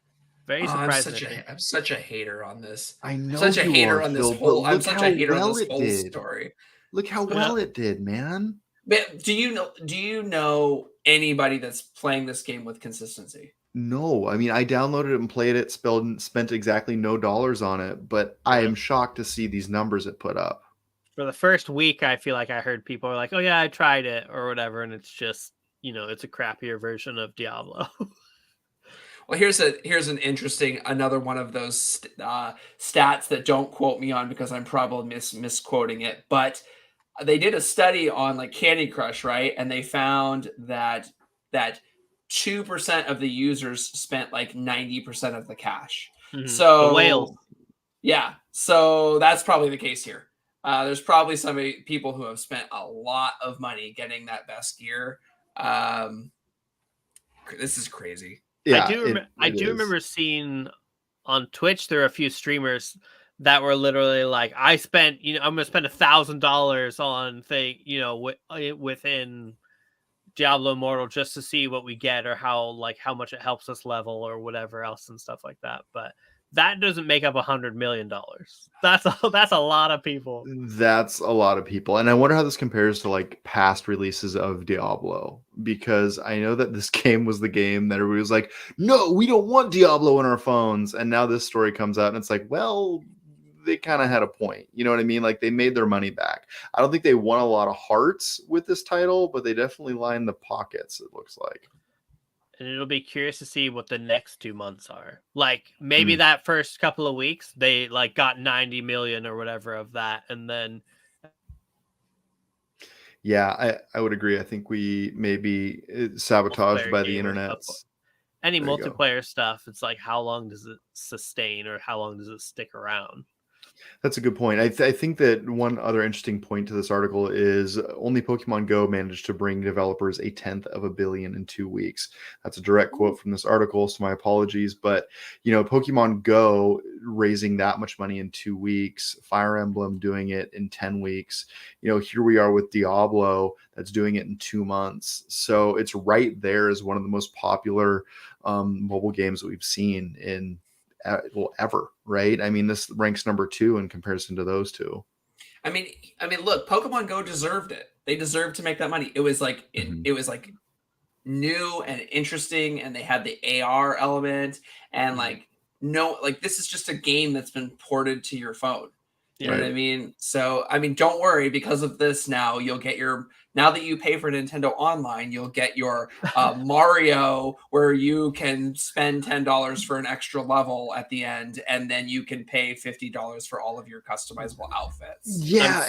very surprising. I'm such a hater on this. I know I'm such a hater on Phil, this whole. but I'm look such how a hater well on this it whole did. story. Look how well it did, man. But do you know anybody that's playing this game with consistency? No, I mean, I downloaded it and played it, spent exactly no dollars on it, but I am shocked to see these numbers it put up. For the first week, I feel like I heard people are like, "Oh yeah, I tried it" or whatever, and it's just it's a crappier version of Diablo. Well, here's an interesting another one of those stats that don't quote me on because I'm probably misquoting it, but they did a study on like Candy Crush, right? And they found that 2% of the users spent like 90% of the cash. Mm-hmm. So the whales. Yeah, so that's probably the case here. There's probably some people who have spent a lot of money getting that best gear. This is crazy. Yeah, I do remember seeing on Twitch there are a few streamers that were literally like, I spent, I'm gonna spend $1,000 on within Diablo Immortal just to see what we get or how much it helps us level or whatever else and stuff like that. But that doesn't make up $100 million. That's a lot of people. That's a lot of people. And I wonder how this compares to like past releases of Diablo, because I know that this game was the game that everybody was like, no, we don't want Diablo on our phones. And now this story comes out and it's like, well, they kind of had a point. You know what I mean? Like they made their money back. I don't think they won a lot of hearts with this title, but they definitely lined the pockets, it looks like. And it'll be curious to see what the next 2 months are. Like maybe that first couple of weeks, they like got 90 million or whatever of that. And then. Yeah, I would agree. I think we may be sabotaged by the internet. Any multiplayer stuff, it's like, how long does it sustain or how long does it stick around? That's a good point. I think that one other interesting point to this article is only Pokemon Go managed to bring developers 1/10 billion in 2 weeks. That's a direct quote from this article, so my apologies. But, Pokemon Go raising that much money in 2 weeks, Fire Emblem doing it in 10 weeks. Here we are with Diablo that's doing it in 2 months. So it's right there as one of the most popular mobile games that we've seen in ever, right? I mean, this ranks number 2 in comparison to those two. I mean, look, Pokemon Go deserved it. They deserved to make that money. It was like it was like new and interesting, and they had the AR element, and this is just a game that's been ported to your phone. You know what I mean? So, I mean, don't worry, because of this now, you'll get now that you pay for Nintendo Online, you'll get your Mario where you can spend $10 for an extra level at the end, and then you can pay $50 for all of your customizable outfits. Yeah,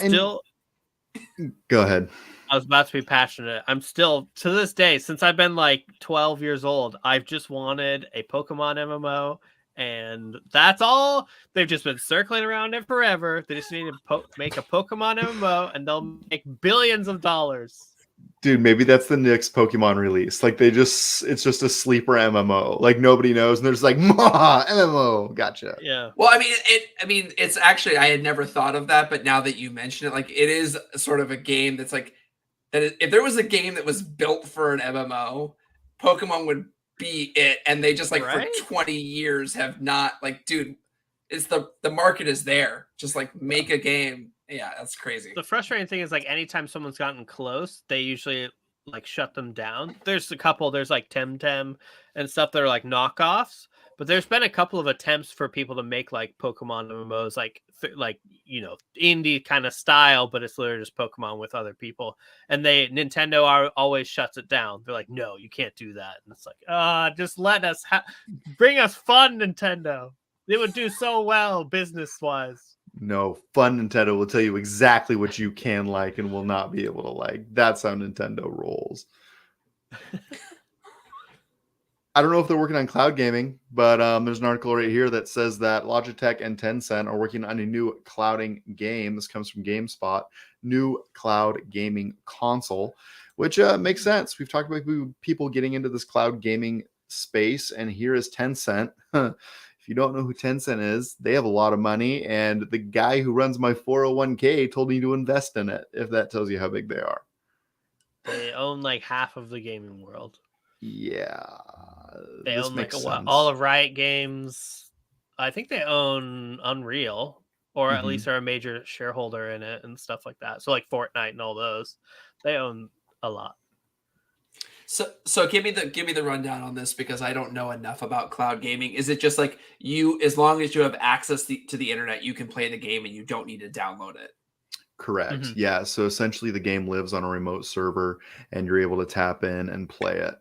go ahead. I was about to be passionate. I'm still, to this day, since I've been like 12 years old, I've just wanted a Pokemon MMO. And that's all. They've just been circling around it forever. They just need to make a Pokemon MMO, and they'll make billions of dollars. Dude, maybe that's the next Pokemon release. Like it's just a sleeper MMO. Like nobody knows, and there's like MMO. Gotcha. Yeah. Well, I mean, it's actually, I had never thought of that, but now that you mention it, like it is sort of a game that's like that. If there was a game that was built for an MMO, Pokemon would be it, and they just like for 20 years have not, like, dude, it's the market is there, just like make a game. Yeah, that's crazy. The frustrating thing is, like, anytime someone's gotten close, they usually like shut them down. There's a couple, there's like Temtem and stuff that are like knockoffs, but there's been a couple of attempts for people to make like Pokemon MMOs, like you know, indie kind of style, but it's literally just Pokemon with other people. And Nintendo always shuts it down. They're like, no, you can't do that. And it's like, just let us bring us fun, Nintendo. It would do so well business wise. No, fun Nintendo will tell you exactly what you can like and will not be able to like. That's how Nintendo rolls. I don't know if they're working on cloud gaming, but there's an article right here that says that Logitech and Tencent are working on a new clouding game. This comes from GameSpot, new cloud gaming console, which makes sense. We've talked about people getting into this cloud gaming space, and here is Tencent. If you don't know who Tencent is, they have a lot of money, and the guy who runs my 401k told me to invest in it, if that tells you how big they are. They own like half of the gaming world. Yeah. They own like all of Riot Games. I think they own Unreal, or at least are a major shareholder in it and stuff like that. So like Fortnite and all those, they own a lot. So give me the rundown on this, because I don't know enough about cloud gaming. Is it just like as long as you have access to the internet, you can play the game and you don't need to download it? Correct. Mm-hmm. Yeah. So essentially the game lives on a remote server and you're able to tap in and play it.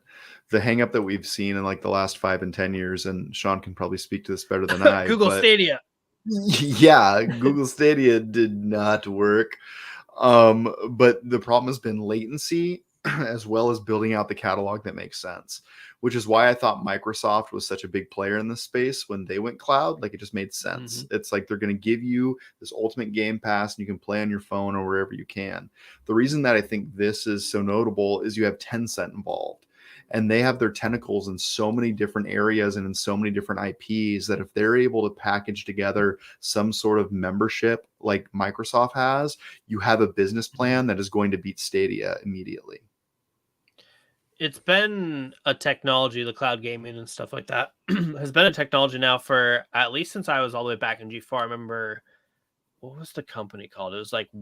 The hang up that we've seen in like the last 5 and 10 years, and Sean can probably speak to this better than I. Google Stadia. Yeah, Google Stadia did not work. But the problem has been latency, as well as building out the catalog that makes sense, which is why I thought Microsoft was such a big player in this space when they went cloud. Like, it just made sense. Mm-hmm. It's like they're going to give you this ultimate Game Pass and you can play on your phone or wherever you can. The reason that I think this is so notable is you have Tencent involved, and they have their tentacles in so many different areas and in so many different IPs that if they're able to package together some sort of membership like Microsoft has, you have a business plan that is going to beat Stadia immediately. It's been a technology, the cloud gaming and stuff like that has been a technology now for at least since I was all the way back in G4. I remember, what was the company called? It was like I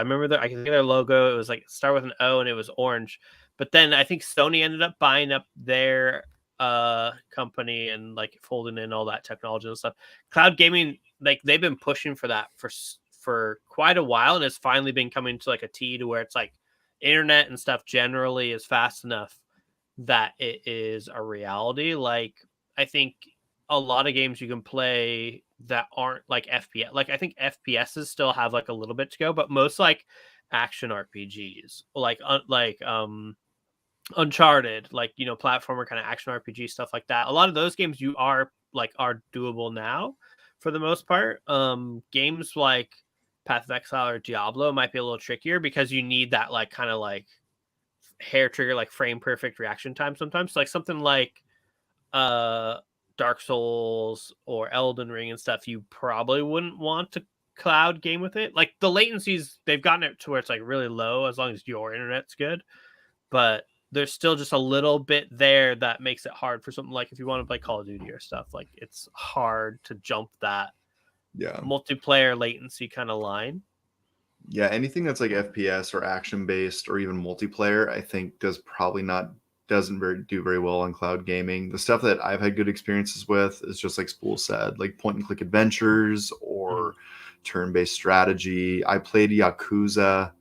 remember I can think of their logo. It was like start with an O and it was orange. But then I think Sony ended up buying up their company and like folding in all that technology and stuff. Cloud gaming, like they've been pushing for that for quite a while, and it's finally been coming to like a T to where it's like internet and stuff generally is fast enough that it is a reality. Like, I think a lot of games you can play that aren't like FPS. Like, I think FPSs still have like a little bit to go, but most like action RPGs, like Uncharted, like, you know, platformer kind of action RPG stuff like that. A lot of those games are doable now for the most part. Games like Path of Exile or Diablo might be a little trickier because you need that like kind of like hair trigger, like frame perfect reaction time sometimes. So, like something like Dark Souls or Elden Ring and stuff, you probably wouldn't want to cloud game with it. Like the latencies, they've gotten it to where it's like really low as long as your internet's good, but there's still just a little bit there that makes it hard for something like if you want to play Call of Duty or stuff. Like, it's hard to jump that multiplayer latency kind of line. Yeah, anything that's like FPS or action based or even multiplayer, I think does probably not doesn't do very well on cloud gaming. The stuff that I've had good experiences with is just like Spoole said, like point and click adventures or turn-based strategy. I played Yakuza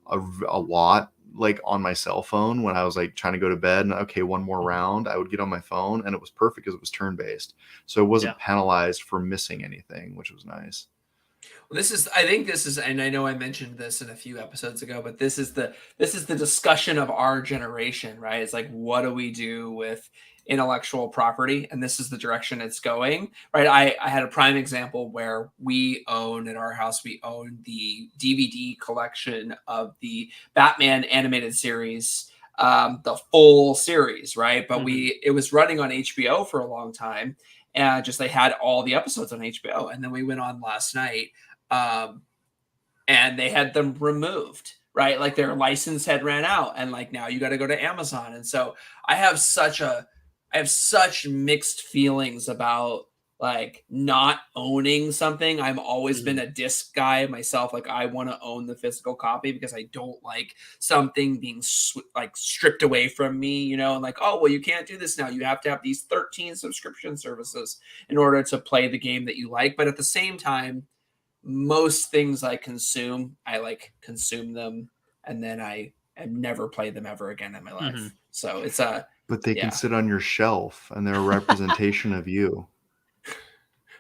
a lot, like on my cell phone when I was like trying to go to bed and okay, one more round, I would get on my phone and it was perfect because it was turn-based. So it wasn't penalized for missing anything, which was nice. Well, I think this is, and I know I mentioned this in a few episodes ago, but this is the discussion of our generation, right? It's like, what do we do with intellectual property? And this is the direction it's going, right? I had a prime example where at our house, we own the DVD collection of the Batman animated series, the full series, right? But it was running on HBO for a long time, and just they had all the episodes on HBO, and then we went on last night. And they had them removed, right? Like their license had ran out, and like now you got to go to Amazon. And so I have such mixed feelings about like not owning something. I've always been a disc guy myself. Like I want to own the physical copy because I don't like something being like stripped away from me, and like, oh, well, you can't do this now. You have to have these 13 subscription services in order to play the game that you like. But at the same time, most things I consume them, and then I never play them ever again in my life. So it's but they can sit on your shelf and they're a representation of you.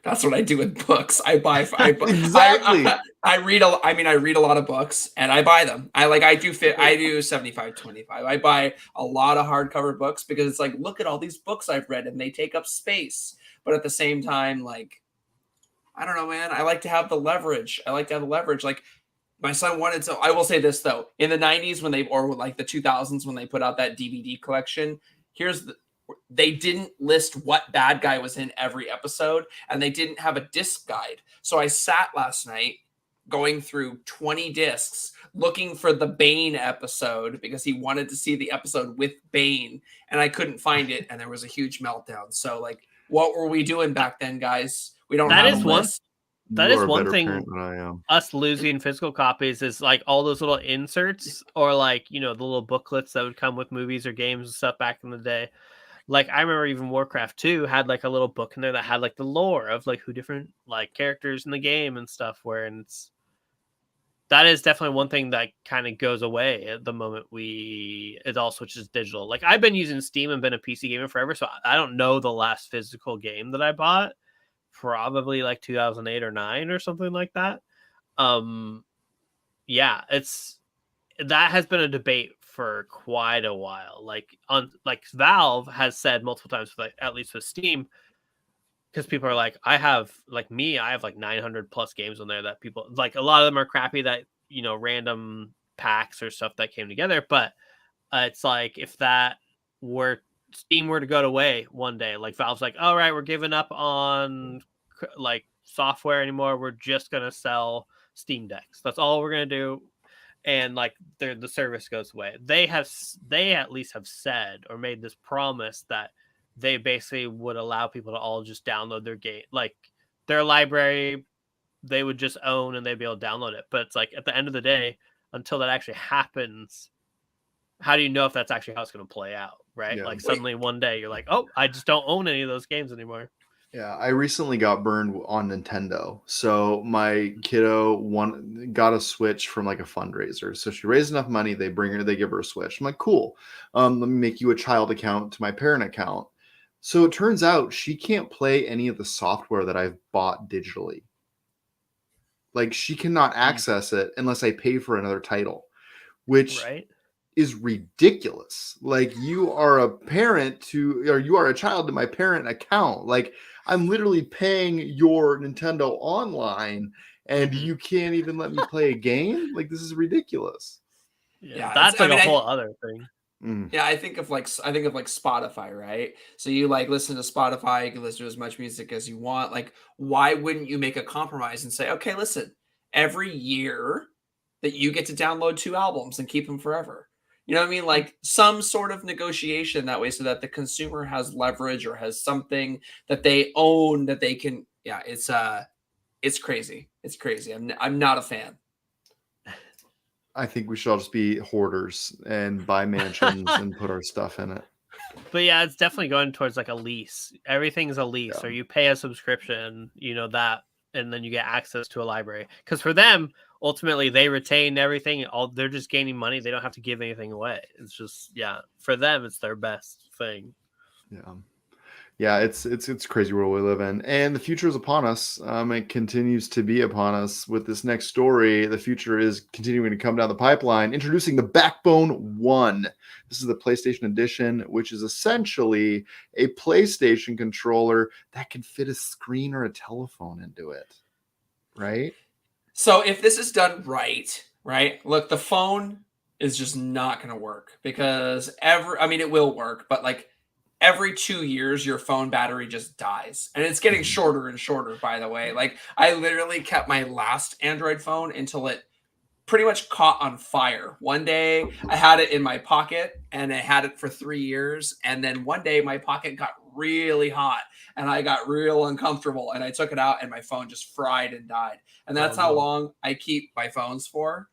That's what I do with books. I Exactly. I read a lot of books and I buy them. I do 75-25. I buy a lot of hardcover books because it's like, look at all these books I've read and they take up space. But at the same time, like, I don't know, man. I like to have the leverage. Like my son wanted to. I will say this though: in the '90s, or like the 2000s, when they put out that DVD collection, they didn't list what bad guy was in every episode, and they didn't have a disc guide. So I sat last night going through 20 discs looking for the Bane episode because he wanted to see the episode with Bane, and I couldn't find it, and there was a huge meltdown. So like, what were we doing back then, guys? We don't have a list. That is one thing. Us losing physical copies is like all those little inserts or like, the little booklets that would come with movies or games and stuff back in the day. Like I remember even Warcraft 2 had like a little book in there that had like the lore of like who different like characters in the game and stuff, that is definitely one thing that kind of goes away at the moment it all switches digital. Like I've been using Steam and been a PC gamer forever, so I don't know the last physical game that I bought. Probably like 2008 or 9 or something like that. That has been a debate for quite a while. Like Valve has said multiple times, at least with Steam, because people are like, I have like 900 plus games on there that people like. A lot of them are crappy that random packs or stuff that came together. But it's like if Steam were to go away one day, like Valve's like, all right, we're giving up on like software anymore. We're just gonna sell Steam decks. That's all we're gonna do, and like the service goes away. They at least have said or made this promise that they basically would allow people to all just download their game, like their library. They would just own and they'd be able to download it. But it's like at the end of the day, until that actually happens, how do you know if that's actually how it's going to play out, right? Yeah. Like suddenly one day you're like, oh, I just don't own any of those games anymore. Yeah, I recently got burned on Nintendo. So my kiddo got a Switch from like a fundraiser. So she raised enough money, they give her a Switch. I'm like, cool. Let me make you a child account to my parent account. So it turns out she can't play any of the software that I've bought digitally. Like she cannot access it unless I pay for another title, which is ridiculous. Like you are a child to my parent account. Like I'm literally paying your Nintendo online and you can't even let me play a game. Like this is ridiculous. Yeah, that's like a whole other thing. Yeah, I think of like Spotify, right? So you like listen to Spotify, you can listen to as much music as you want. Like, why wouldn't you make a compromise and say, okay, listen, every year that you get to download 2 albums and keep them forever? You know what I mean? Like some sort of negotiation that way so that the consumer has leverage or has something that they own that they can. Yeah, it's crazy. It's crazy. I'm not a fan. I think we should all just be hoarders and buy mansions and put our stuff in it. But yeah, it's definitely going towards like a lease. Everything's a lease, Yeah. or you pay a subscription, that, and then you get access to a library. Because for them, ultimately, they retain everything. They're just gaining money. They don't have to give anything away. It's just, yeah, for them, it's their best thing. Yeah. Yeah, it's crazy world we live in, and the future is upon us. It continues to be upon us with this next story. The future is continuing to come down the pipeline. Introducing the Backbone One. This is the PlayStation Edition, which is essentially a PlayStation controller that can fit a screen or a telephone into it. Right? So if this is done right? Look, the phone is just not going to work because it will work, but like every 2 years, your phone battery just dies. And it's getting shorter and shorter, by the way. Like, I literally kept my last Android phone until it pretty much caught on fire. One day, I had it in my pocket, and I had it for 3 years. And then one day, my pocket got really hot, and I got real uncomfortable. And I took it out, and my phone just fried and died. And that's how long I keep my phones for.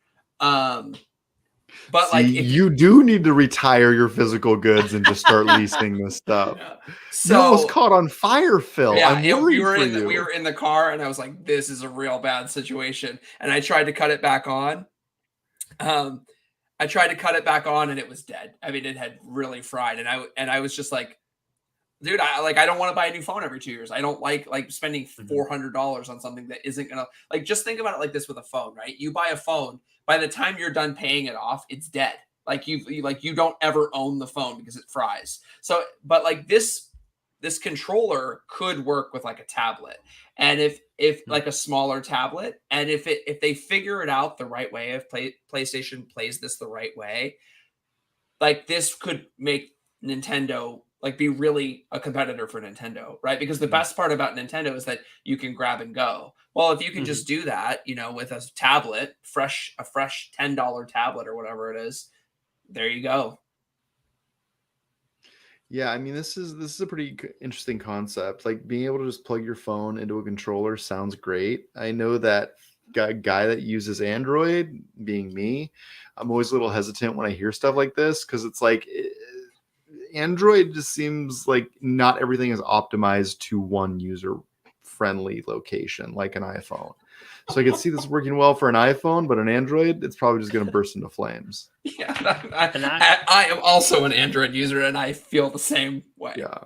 But see, like, you do need to retire your physical goods and just start leasing this stuff. Yeah. You almost caught on fire, Phil. Yeah, I'm worried for you. we were in the car, and I was like, "This is a real bad situation." And I tried to cut it back on. I tried to cut it back on, and it was dead. I mean, it had really fried, and I was just like, "Dude, I don't want to buy a new phone every 2 years. I don't like spending $400 on something that isn't gonna like." Just think about it like this with a phone, right? You buy a phone. By the time you're done paying it off, it's dead. Like you don't ever own the phone because it fries. So, but like this controller could work with like a tablet, and if like a smaller tablet, and if they figure it out the right way, if PlayStation plays this the right way, like this could make Nintendo like be really a competitor for Nintendo, right? Because the best part about Nintendo is that you can grab and go. Well, if you can just do that, with a tablet, a fresh $10 tablet or whatever it is, there you go. Yeah, I mean, this is a pretty interesting concept. Like being able to just plug your phone into a controller sounds great. I know that guy that uses Android, being me, I'm always a little hesitant when I hear stuff like this because it's like Android just seems like not everything is optimized to one user friendly location like an iPhone. So I could see this working well for an iPhone, but an Android, it's probably just going to burst into flames. Yeah, I am also an Android user, and I feel the same way. Yeah.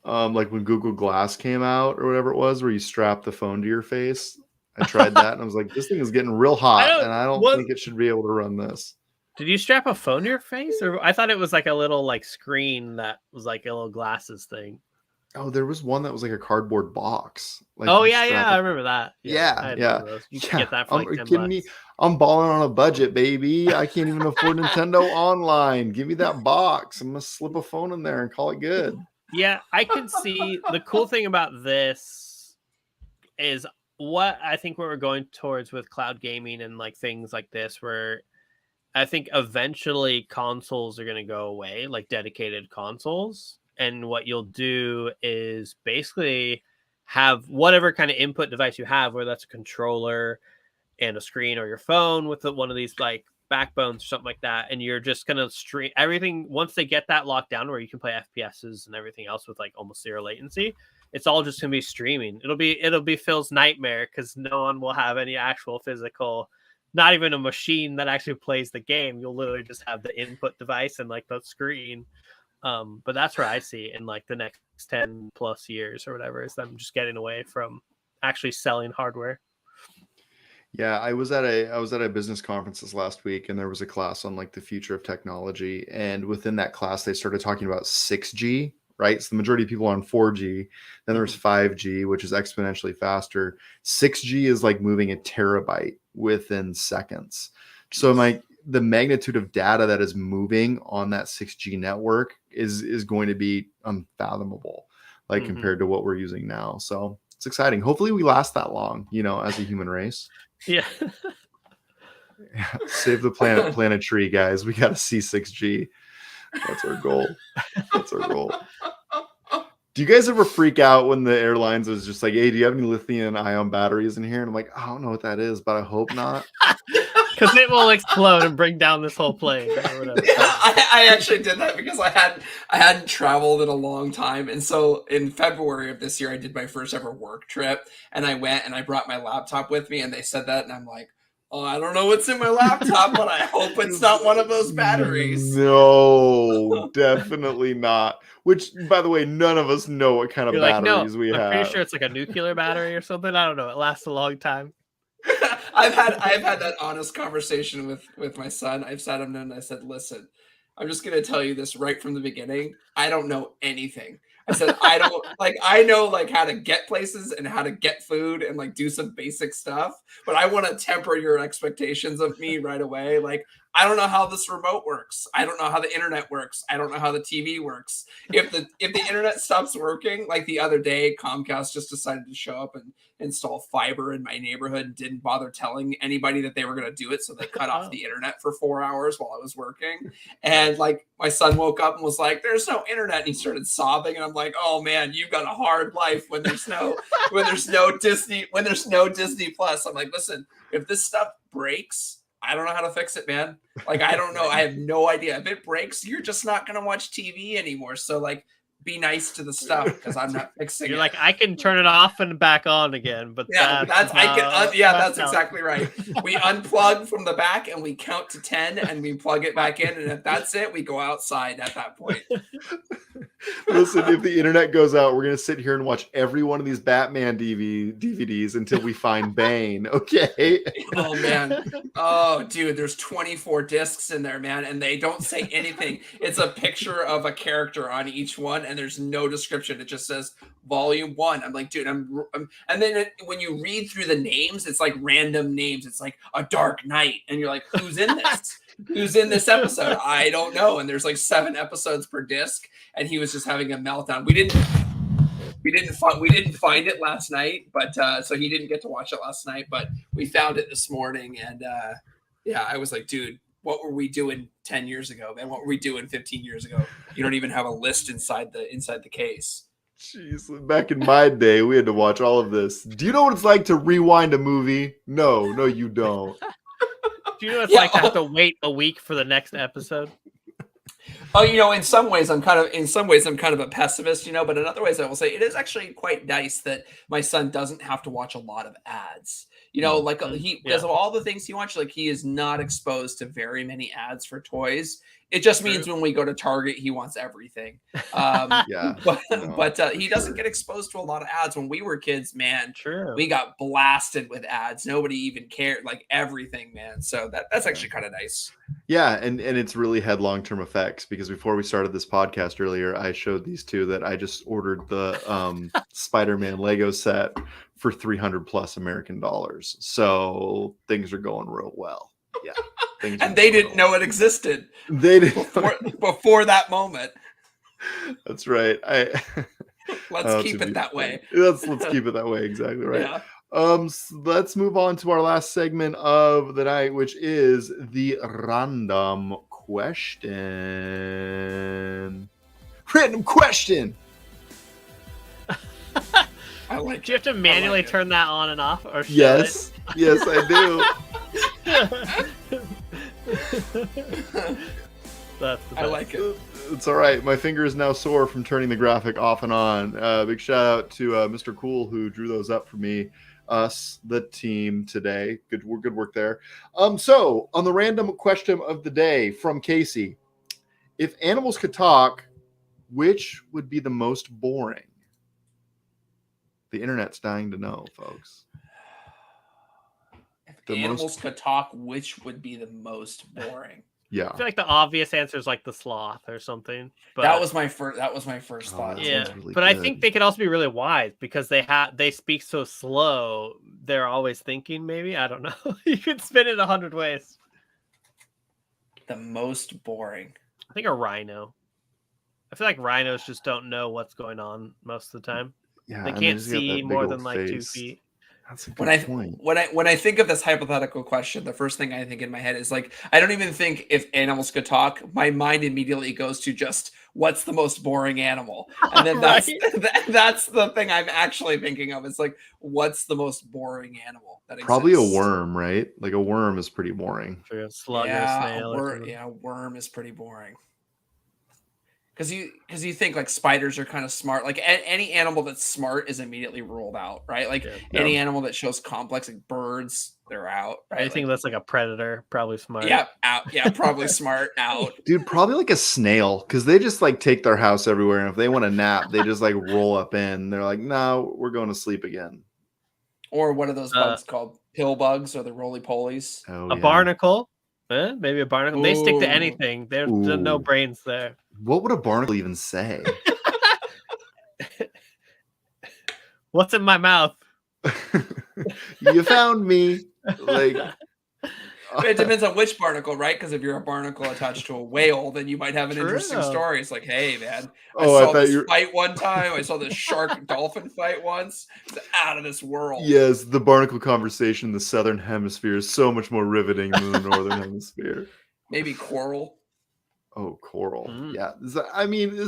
Like when Google Glass came out or whatever it was, where you strap the phone to your face. I tried that, and I was like, this thing is getting real hot, and I don't think it should be able to run this. Did you strap a phone to your face? Or I thought it was like a little like screen that was like a little glasses thing. Oh, there was one that was like a cardboard box. Like I remember that. Yeah. You can get that for like $10. Kidding me? I'm balling on a budget, baby. I can't even afford Nintendo Online. Give me that box. I'm gonna slip a phone in there and call it good. Yeah, I can see the cool thing about this is what I think we're going towards with cloud gaming and like things like this, where I think eventually consoles are going to go away, like dedicated consoles. And what you'll do is basically have whatever kind of input device you have, whether that's a controller and a screen or your phone with one of these like backbones or something like that. And you're just going to stream everything. Once they get that locked down where you can play FPSs and everything else with like almost zero latency, it's all just going to be streaming. It'll be Phil's nightmare because no one will have any actual physical, not even a machine that actually plays the game. You'll literally just have the input device and like the screen. But that's where I see in like the next 10 plus years or whatever is them just getting away from actually selling hardware. Yeah, I was at a business conference this last week, and there was a class on like the future of technology. And within that class, they started talking about 6G, right? So the majority of people are on 4G. Then there's 5G, which is exponentially faster. 6G is like moving a terabyte within seconds. So the magnitude of data that is moving on that 6G network is going to be unfathomable, like compared to what we're using now. So it's exciting. Hopefully we last that long, as a human race. Yeah. Save the planet tree, guys. We got to see 6G. That's our goal. That's our goal. Do you guys ever freak out when the airlines is just like, hey, do you have any lithium ion batteries in here? And I'm like, I don't know what that is, but I hope not. because it will explode and bring down this whole plane or whatever. I actually did that because I hadn't traveled in a long time, and so in February of this year I did my first ever work trip, and I went and I brought my laptop with me, and they said that, and I'm like, oh, I don't know what's in my laptop, but I hope it's not one of those batteries. No, definitely not. Which, by the way, none of us know what kind of You're like, no, batteries we I'm have. pretty sure it's like a nuclear battery or something. I don't know. It lasts a long time. I've had that honest conversation with my son. I've sat him down and I said, listen, I'm just gonna tell you this right from the beginning. I don't know anything. I said, I don't I know like how to get places and how to get food and like do some basic stuff, but I want to temper your expectations of me right away. Like, I don't know how this remote works. I don't know how the internet works. I don't know how the TV works. If the internet stops working, like the other day, Comcast just decided to show up and install fiber in my neighborhood and didn't bother telling anybody that they were going to do it. So they cut off the internet for 4 hours while I was working. And like my son woke up and was like, there's no internet. And he started sobbing. And I'm like, oh man, you've got a hard life when there's no Disney Plus. I'm like, listen, if this stuff breaks, I don't know how to fix it, man. Like, I don't know. I have no idea. If it breaks, you're just not going to watch TV anymore. So like, be nice to the stuff because I'm not fixing it. You're like, I can turn it off and back on again, but that's exactly right. We unplug from the back and we count to 10 and we plug it back in, and if that's it, we go outside at that point. Listen, if the internet goes out, we're gonna sit here and watch every one of these Batman DVDs until we find Bane. Okay. Oh man. Oh dude, there's 24 discs in there, man, and they don't say anything. It's a picture of a character on each one, and there's no description. It just says volume 1. I'm like, dude, I'm and then when you read through the names, it's like random names. It's like A Dark Knight, and you're like, who's in this? Who's in this episode? I don't know. And there's like 7 episodes per disc, and he was just having a meltdown. We didn't find it last night, but so he didn't get to watch it last night, but we found it this morning, and yeah, I was like, dude, what were we doing 10 years ago, man? What were we doing 15 years ago? You don't even have a list inside the case. Jeez, back in my day, we had to watch all of this. Do you know what it's like to rewind a movie? No, you don't. Do you know what it's like to have to wait a week for the next episode? Oh, in some ways I'm kind of a pessimist, but in other ways I will say it is actually quite nice that my son doesn't have to watch a lot of ads. Because of all the things he watches, like he is not exposed to very many ads for toys. It just means when we go to Target, he wants everything. But he doesn't get exposed to a lot of ads. When we were kids, man, we got blasted with ads. Nobody even cared, like everything, man. So that's actually kind of nice. Yeah, and it's really had long-term effects, because before we started this podcast earlier, I showed these two that I just ordered the Spider-Man Lego set for $300+ American dollars. So things are going real well. Yeah. And they didn't know it existed. They didn't before that moment. That's right. Let's keep it that way. Let's keep it that way. Exactly right. Yeah. So let's move on to our last segment of the night, which is the random question. Random question. I like. Do you have to manually turn that on and off, or yes, I do. That's the best. I like it. It's all right. My finger is now sore from turning the graphic off and on. Big shout out to Mr. Cool, who drew those up for me. Us, the team today. Good work there. So on the random question of the day from Casey, if animals could talk, which would be the most boring? The internet's dying to know, folks. If animals could talk, which would be the most boring? Yeah, I feel like the obvious answer is like the sloth or something. But that was my first thought. Yeah, really but good. I think they could also be really wise because they speak so slow. They're always thinking. Maybe, I don't know. You could spin it 100 ways. The most boring. I think a rhino. I feel like rhinos just don't know what's going on most of the time. Yeah, They can't see more than like 2 feet. That's a When good I point. when I think of this hypothetical question, the first thing I think in my head is like, I don't even think if animals could talk. My mind immediately goes to just what's the most boring animal, and then that's Right? that's the thing I'm actually thinking of. It's like, what's the most boring animal that Probably a exists? worm, right? Like a worm is pretty boring. For a slug or a snail or something. Yeah, a worm is pretty boring. Because you think like spiders are kind of smart. Like any animal that's smart is immediately ruled out, right? Like Yeah. any animal that shows complex, like birds, they're out, right? Anything Like that's like a predator, probably smart. yeah, out. Yeah, probably smart, out. Dude, probably like a snail, because they just like take their house everywhere. And if they want to nap, they just like roll up in. They're like, no, we're going to sleep again. Or what are those Uh, bugs called? Pill bugs or the roly polies? Oh, a yeah. barnacle. Maybe a barnacle. They stick to Ooh. anything. There's no Ooh. brains there. What would a barnacle even say? What's in my mouth? You found me. Like, It depends on which barnacle, right? Because if you're a barnacle attached to a whale, then you might have an interesting True. story. It's like, hey, man, I Oh, I saw thought this you were- fight one time. I saw this shark dolphin fight once. It's out of this world. yes, the barnacle conversation in the southern hemisphere is so much more riveting than the northern hemisphere. Maybe coral. Oh, coral. Mm. Yeah. Is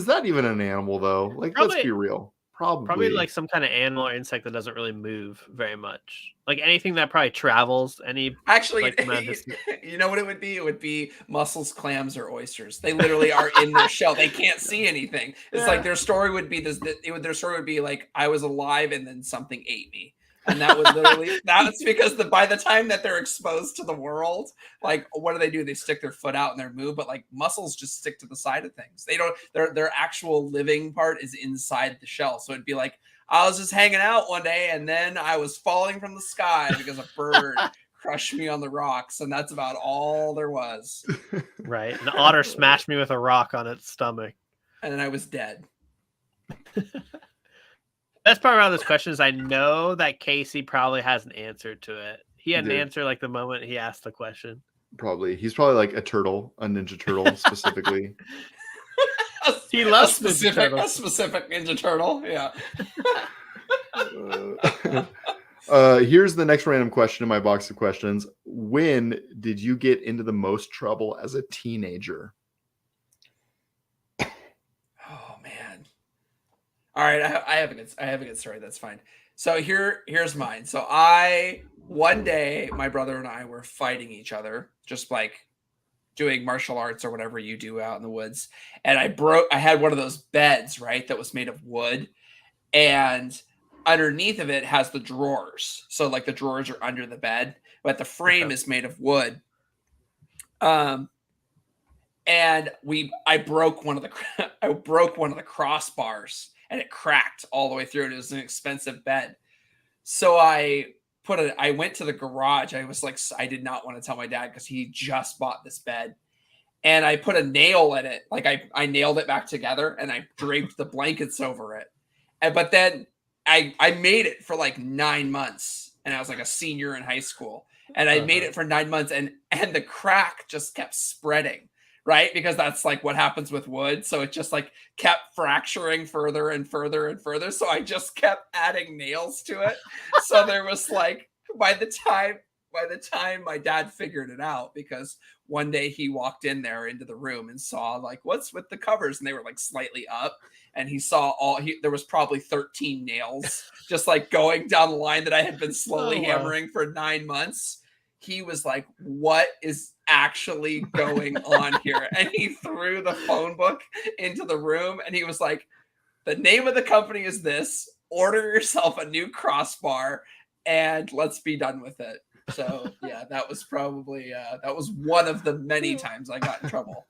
that even an animal though? Like, let's Probably- be real. Probably like some kind of animal or insect that doesn't really move very much. Like anything that probably travels. Any Actually, like amount of you know what it would be? It would be mussels, clams, or oysters. They literally are in their shell. They can't see anything. It's like their story would be this. Their story would be like, I was alive and then something ate me. And that would literally, that's because by the time that they're exposed to the world, like what do? They stick their foot out and they move, but like mussels just stick to the side of things. They don't, their actual living part is inside the shell. So it'd be like, I was just hanging out one day and then I was falling from the sky because a bird crushed me on the rocks. And that's about all there was. right. An otter smashed me with a rock on its stomach. And then I was dead. Best part about this question is I know that Casey probably has an answer to it. He had an Dude. answer like the moment he asked the question. Probably. He's probably like a turtle, a Ninja Turtle specifically. He loves a Ninja specific Ninja Turtle. Yeah. Here's the next random question in my box of questions. When did you get into the most trouble as a teenager? Oh man. All right, I have a good story. That's fine. So here's mine. So one day my brother and I were fighting each other, just like doing martial arts or whatever you do out in the woods. And I had one of those beds, right, that was made of wood, and underneath of it has the drawers. So like the drawers are under the bed, but the frame is made of wood. And I broke one of the crossbars. And it cracked all the way through. And it was an expensive bed. So I went to the garage. I was like, I did not want to tell my dad because he just bought this bed. And I put a nail in it. Like I nailed it back together and I draped the blankets over it. But then I made it for like 9 months. And I was like a senior in high school. And I made it for 9 months and the crack just kept spreading. Right? Because that's like what happens with wood. So it just like kept fracturing further and further and further. So I just kept adding nails to it. So there was like, by the time my dad figured it out, because one day he walked in there into the room and saw like, what's with the covers? And they were like slightly up. And he saw there was probably 13 nails just like going down the line that I had been slowly hammering for 9 months. He was like, what is actually going on here? And he threw the phone book into the room and he was like, the name of the company is this, order yourself a new crossbar and let's be done with it. So yeah, that was probably, that was one of the many times I got in trouble.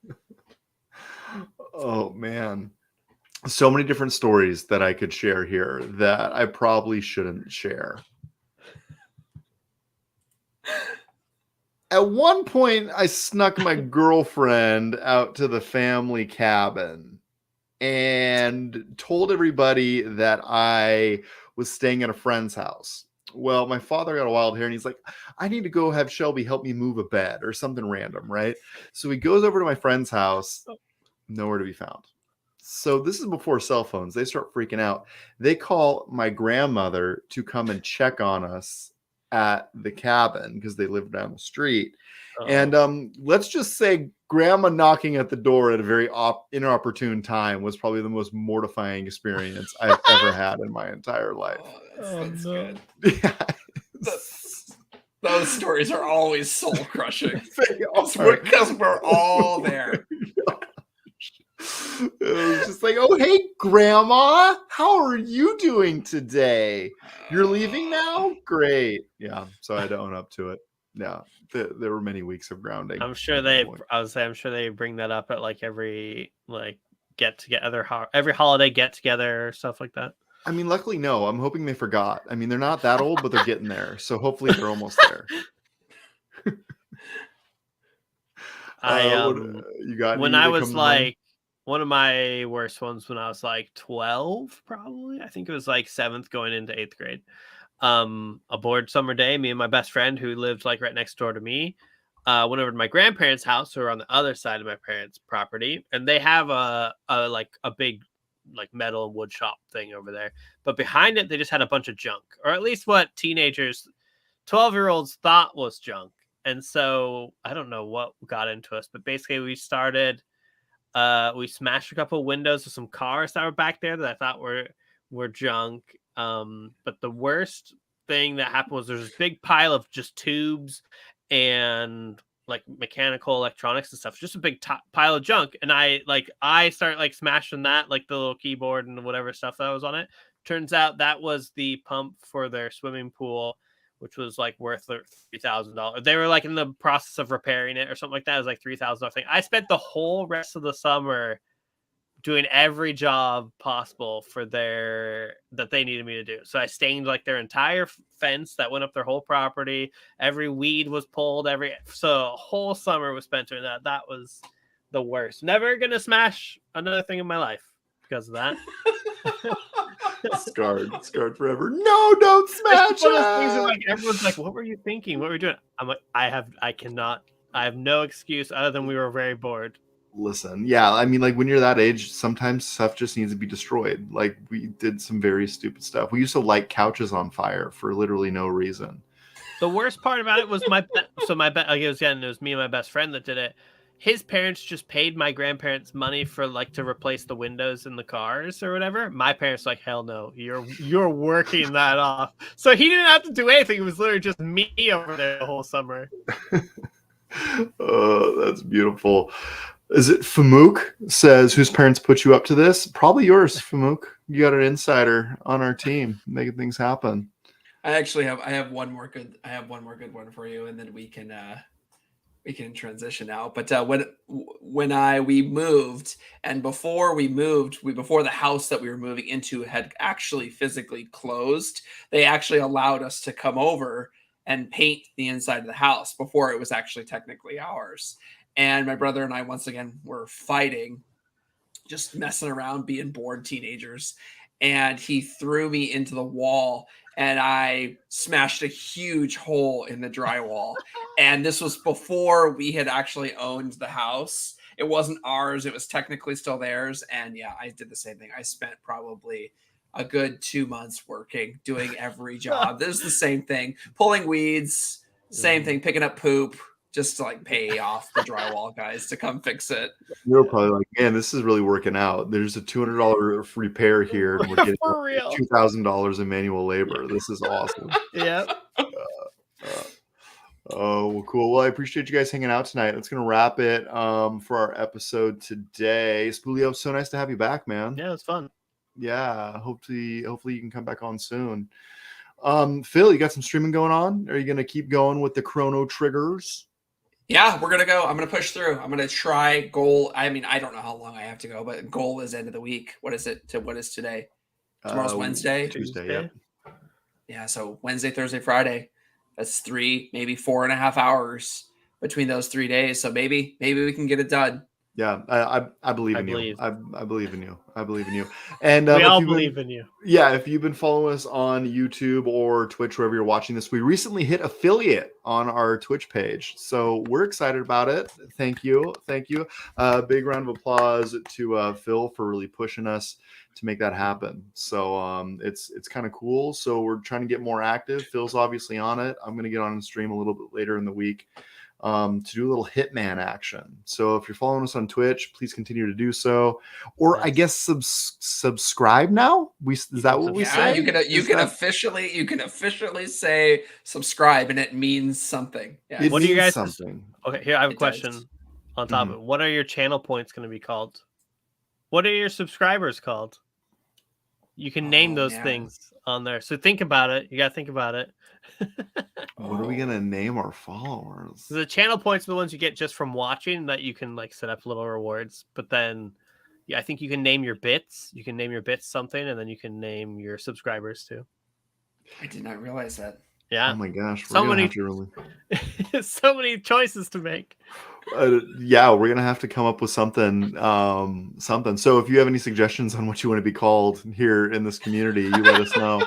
Oh man. So many different stories that I could share here that I probably shouldn't share. At one point, I snuck my girlfriend out to the family cabin and told everybody that I was staying at a friend's house. Well, my father got a wild hair and he's like, I need to go have Shelby help me move a bed or something random, right? So he goes over to my friend's house, nowhere to be found. So this is before cell phones. They start freaking out. They call my grandmother to come and check on us at the cabin because they live down the street. And let's just say grandma knocking at the door at a very inopportune time was probably the most mortifying experience I've ever had in my entire life. That's good. Yeah. Those stories are always soul crushing They because we're all there. It was just like, oh, hey, Grandma, how are you doing today? You're leaving now? Great. Yeah, so I had to own up to it. Yeah, there were many weeks of grounding. I'm sure they bring that up at like every like get together, every holiday get together, stuff like that. I mean, luckily, no. I'm hoping they forgot. I mean, they're not that old, but they're getting there. So hopefully they're almost there. You got when I was like one of my worst ones when I was like 12, probably. I think it was like 7th going into 8th grade. A bored summer day, me and my best friend who lived like right next door to me went over to my grandparents' house who are on the other side of my parents' property, and they have a big like metal and wood shop thing over there, but behind it they just had a bunch of junk, or at least what teenagers 12-year-olds thought was junk. And so I don't know what got into us, but basically we started we smashed a couple windows of some cars that were back there that I thought were junk. But the worst thing that happened was there's this big pile of just tubes and like mechanical electronics and stuff, just a big pile of junk. And I started like smashing that, like the little keyboard and whatever stuff that was on it. Turns out that was the pump for their swimming pool, which was like worth $3,000. They were like in the process of repairing it or something like that. It was like $3,000 thing. I spent the whole rest of the summer doing every job possible for that they needed me to do. So I stained like their entire fence that went up their whole property. Every weed was pulled. So a whole summer was spent doing that. That was the worst. Never gonna smash another thing in my life because of that. Scarred forever. No, don't smash it. One of those things that, like, everyone's like, "What were you thinking? What were you doing?" I'm like, I have no excuse other than we were very bored. Listen, yeah, I mean, like when you're that age, sometimes stuff just needs to be destroyed. Like we did some very stupid stuff. We used to light couches on fire for literally no reason. The worst part about it was like it was me and my best friend that did it. His parents just paid my grandparents money for like to replace the windows in the cars or whatever. My parents like, hell no, you're working that off. So he didn't have to do anything. It was literally just me over there the whole summer. Oh, that's beautiful. Is it Famouk says, whose parents put you up to this? Probably yours, Famouk. You got an insider on our team making things happen. I have one more good one for you, and then we can transition out. But when we moved, and before the house that we were moving into had actually physically closed, they actually allowed us to come over and paint the inside of the house before it was actually technically ours. And my brother and I, once again, were fighting, just messing around, being bored teenagers. And he threw me into the wall, and I smashed a huge hole in the drywall. And this was before we had actually owned the house. It wasn't ours. It was technically still theirs. And yeah, I did the same thing. I spent probably a good 2 months working, doing every job. This is the same thing. Pulling weeds, same thing, picking up poop, just to like pay off the drywall guys to come fix it. You're probably like, man, this is really working out. There's a $200 repair here, and we're getting $2,000 in manual labor. This is awesome. Yeah. Oh, well, cool. Well, I appreciate you guys hanging out tonight. That's going to wrap it for our episode today. Spoole, so nice to have you back, man. Yeah, it was fun. Yeah, hopefully you can come back on soon. Phil, you got some streaming going on? Are you going to keep going with the Chrono Triggers? Yeah, we're going to go. I'm going to push through. I'm going to try goal. I mean, I don't know how long I have to go, but goal is end of the week. What is it? What is today? Tomorrow's Wednesday? Tuesday, yeah. Yeah, so Wednesday, Thursday, Friday. That's 3, maybe 4.5 hours between those 3 days. So maybe we can get it done. Yeah, I believe in you. believe. I believe in you. I believe in you. And We if all you've been- believe in you. Yeah, if you've been following us on YouTube or Twitch, wherever you're watching this, we recently hit affiliate on our Twitch page. So we're excited about it. Thank you. Thank you. Big round of applause to Phil for really pushing us to make that happen. So it's kind of cool. So we're trying to get more active. Phil's obviously on it. I'm going to get on the stream a little bit later in the week to do a little Hitman action. So if you're following us on Twitch, please continue to do so. Or I guess subscribe now. Is that what we Yeah, say? you can officially say subscribe, and it means something. Yeah. It What do you means guys- something. Okay, here I have a It question does. on top of it. What are your channel points going to be called? What are your subscribers called? You can name those things on there. So think about it. You got to think about it. What are we gonna name our followers? The channel points are the ones you get just from watching that you can like set up little rewards. But then, yeah, I think you can name your bits. You can name your bits something, and then you can name your subscribers too. I did not realize that. Yeah. Oh my gosh, we're So gonna many- have to really. So many choices to make. Yeah, we're gonna have to come up with something. Something. So if you have any suggestions on what you want to be called here in this community, you let us know.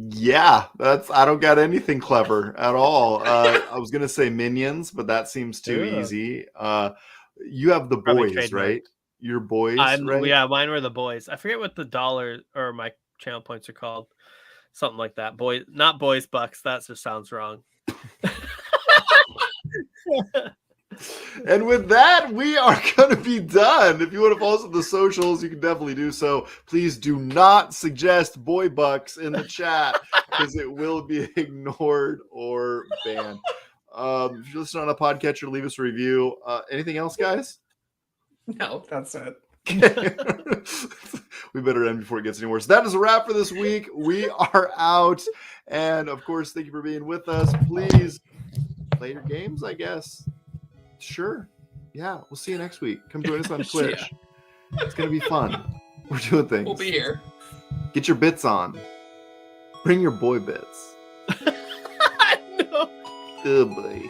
Yeah, I don't got anything clever at all. I was gonna say minions, but that seems too Ew. easy. You have the Probably boys, trademarked. right? Your boys, right? Yeah, mine were the boys. I forget what the dollar or my channel points are called. Something like that. Boys, not boys bucks. That just sounds wrong. And with that, we are going to be done. If you want to follow us on the socials, you can definitely do so. Please do not suggest boy bucks in the chat because it will be ignored or banned. If you're listening on a podcatcher, leave us a review. Anything else, guys? No, that's it. We better end before it gets any worse. That is a wrap for this week. We are out. And of course, thank you for being with us. Please play your games, I guess. Sure. Yeah, we'll see you next week. Come join us on See ya. Twitch. It's going to be fun. We're doing things. We'll be here. Get your bits on. Bring your boy bits. No. Good boy.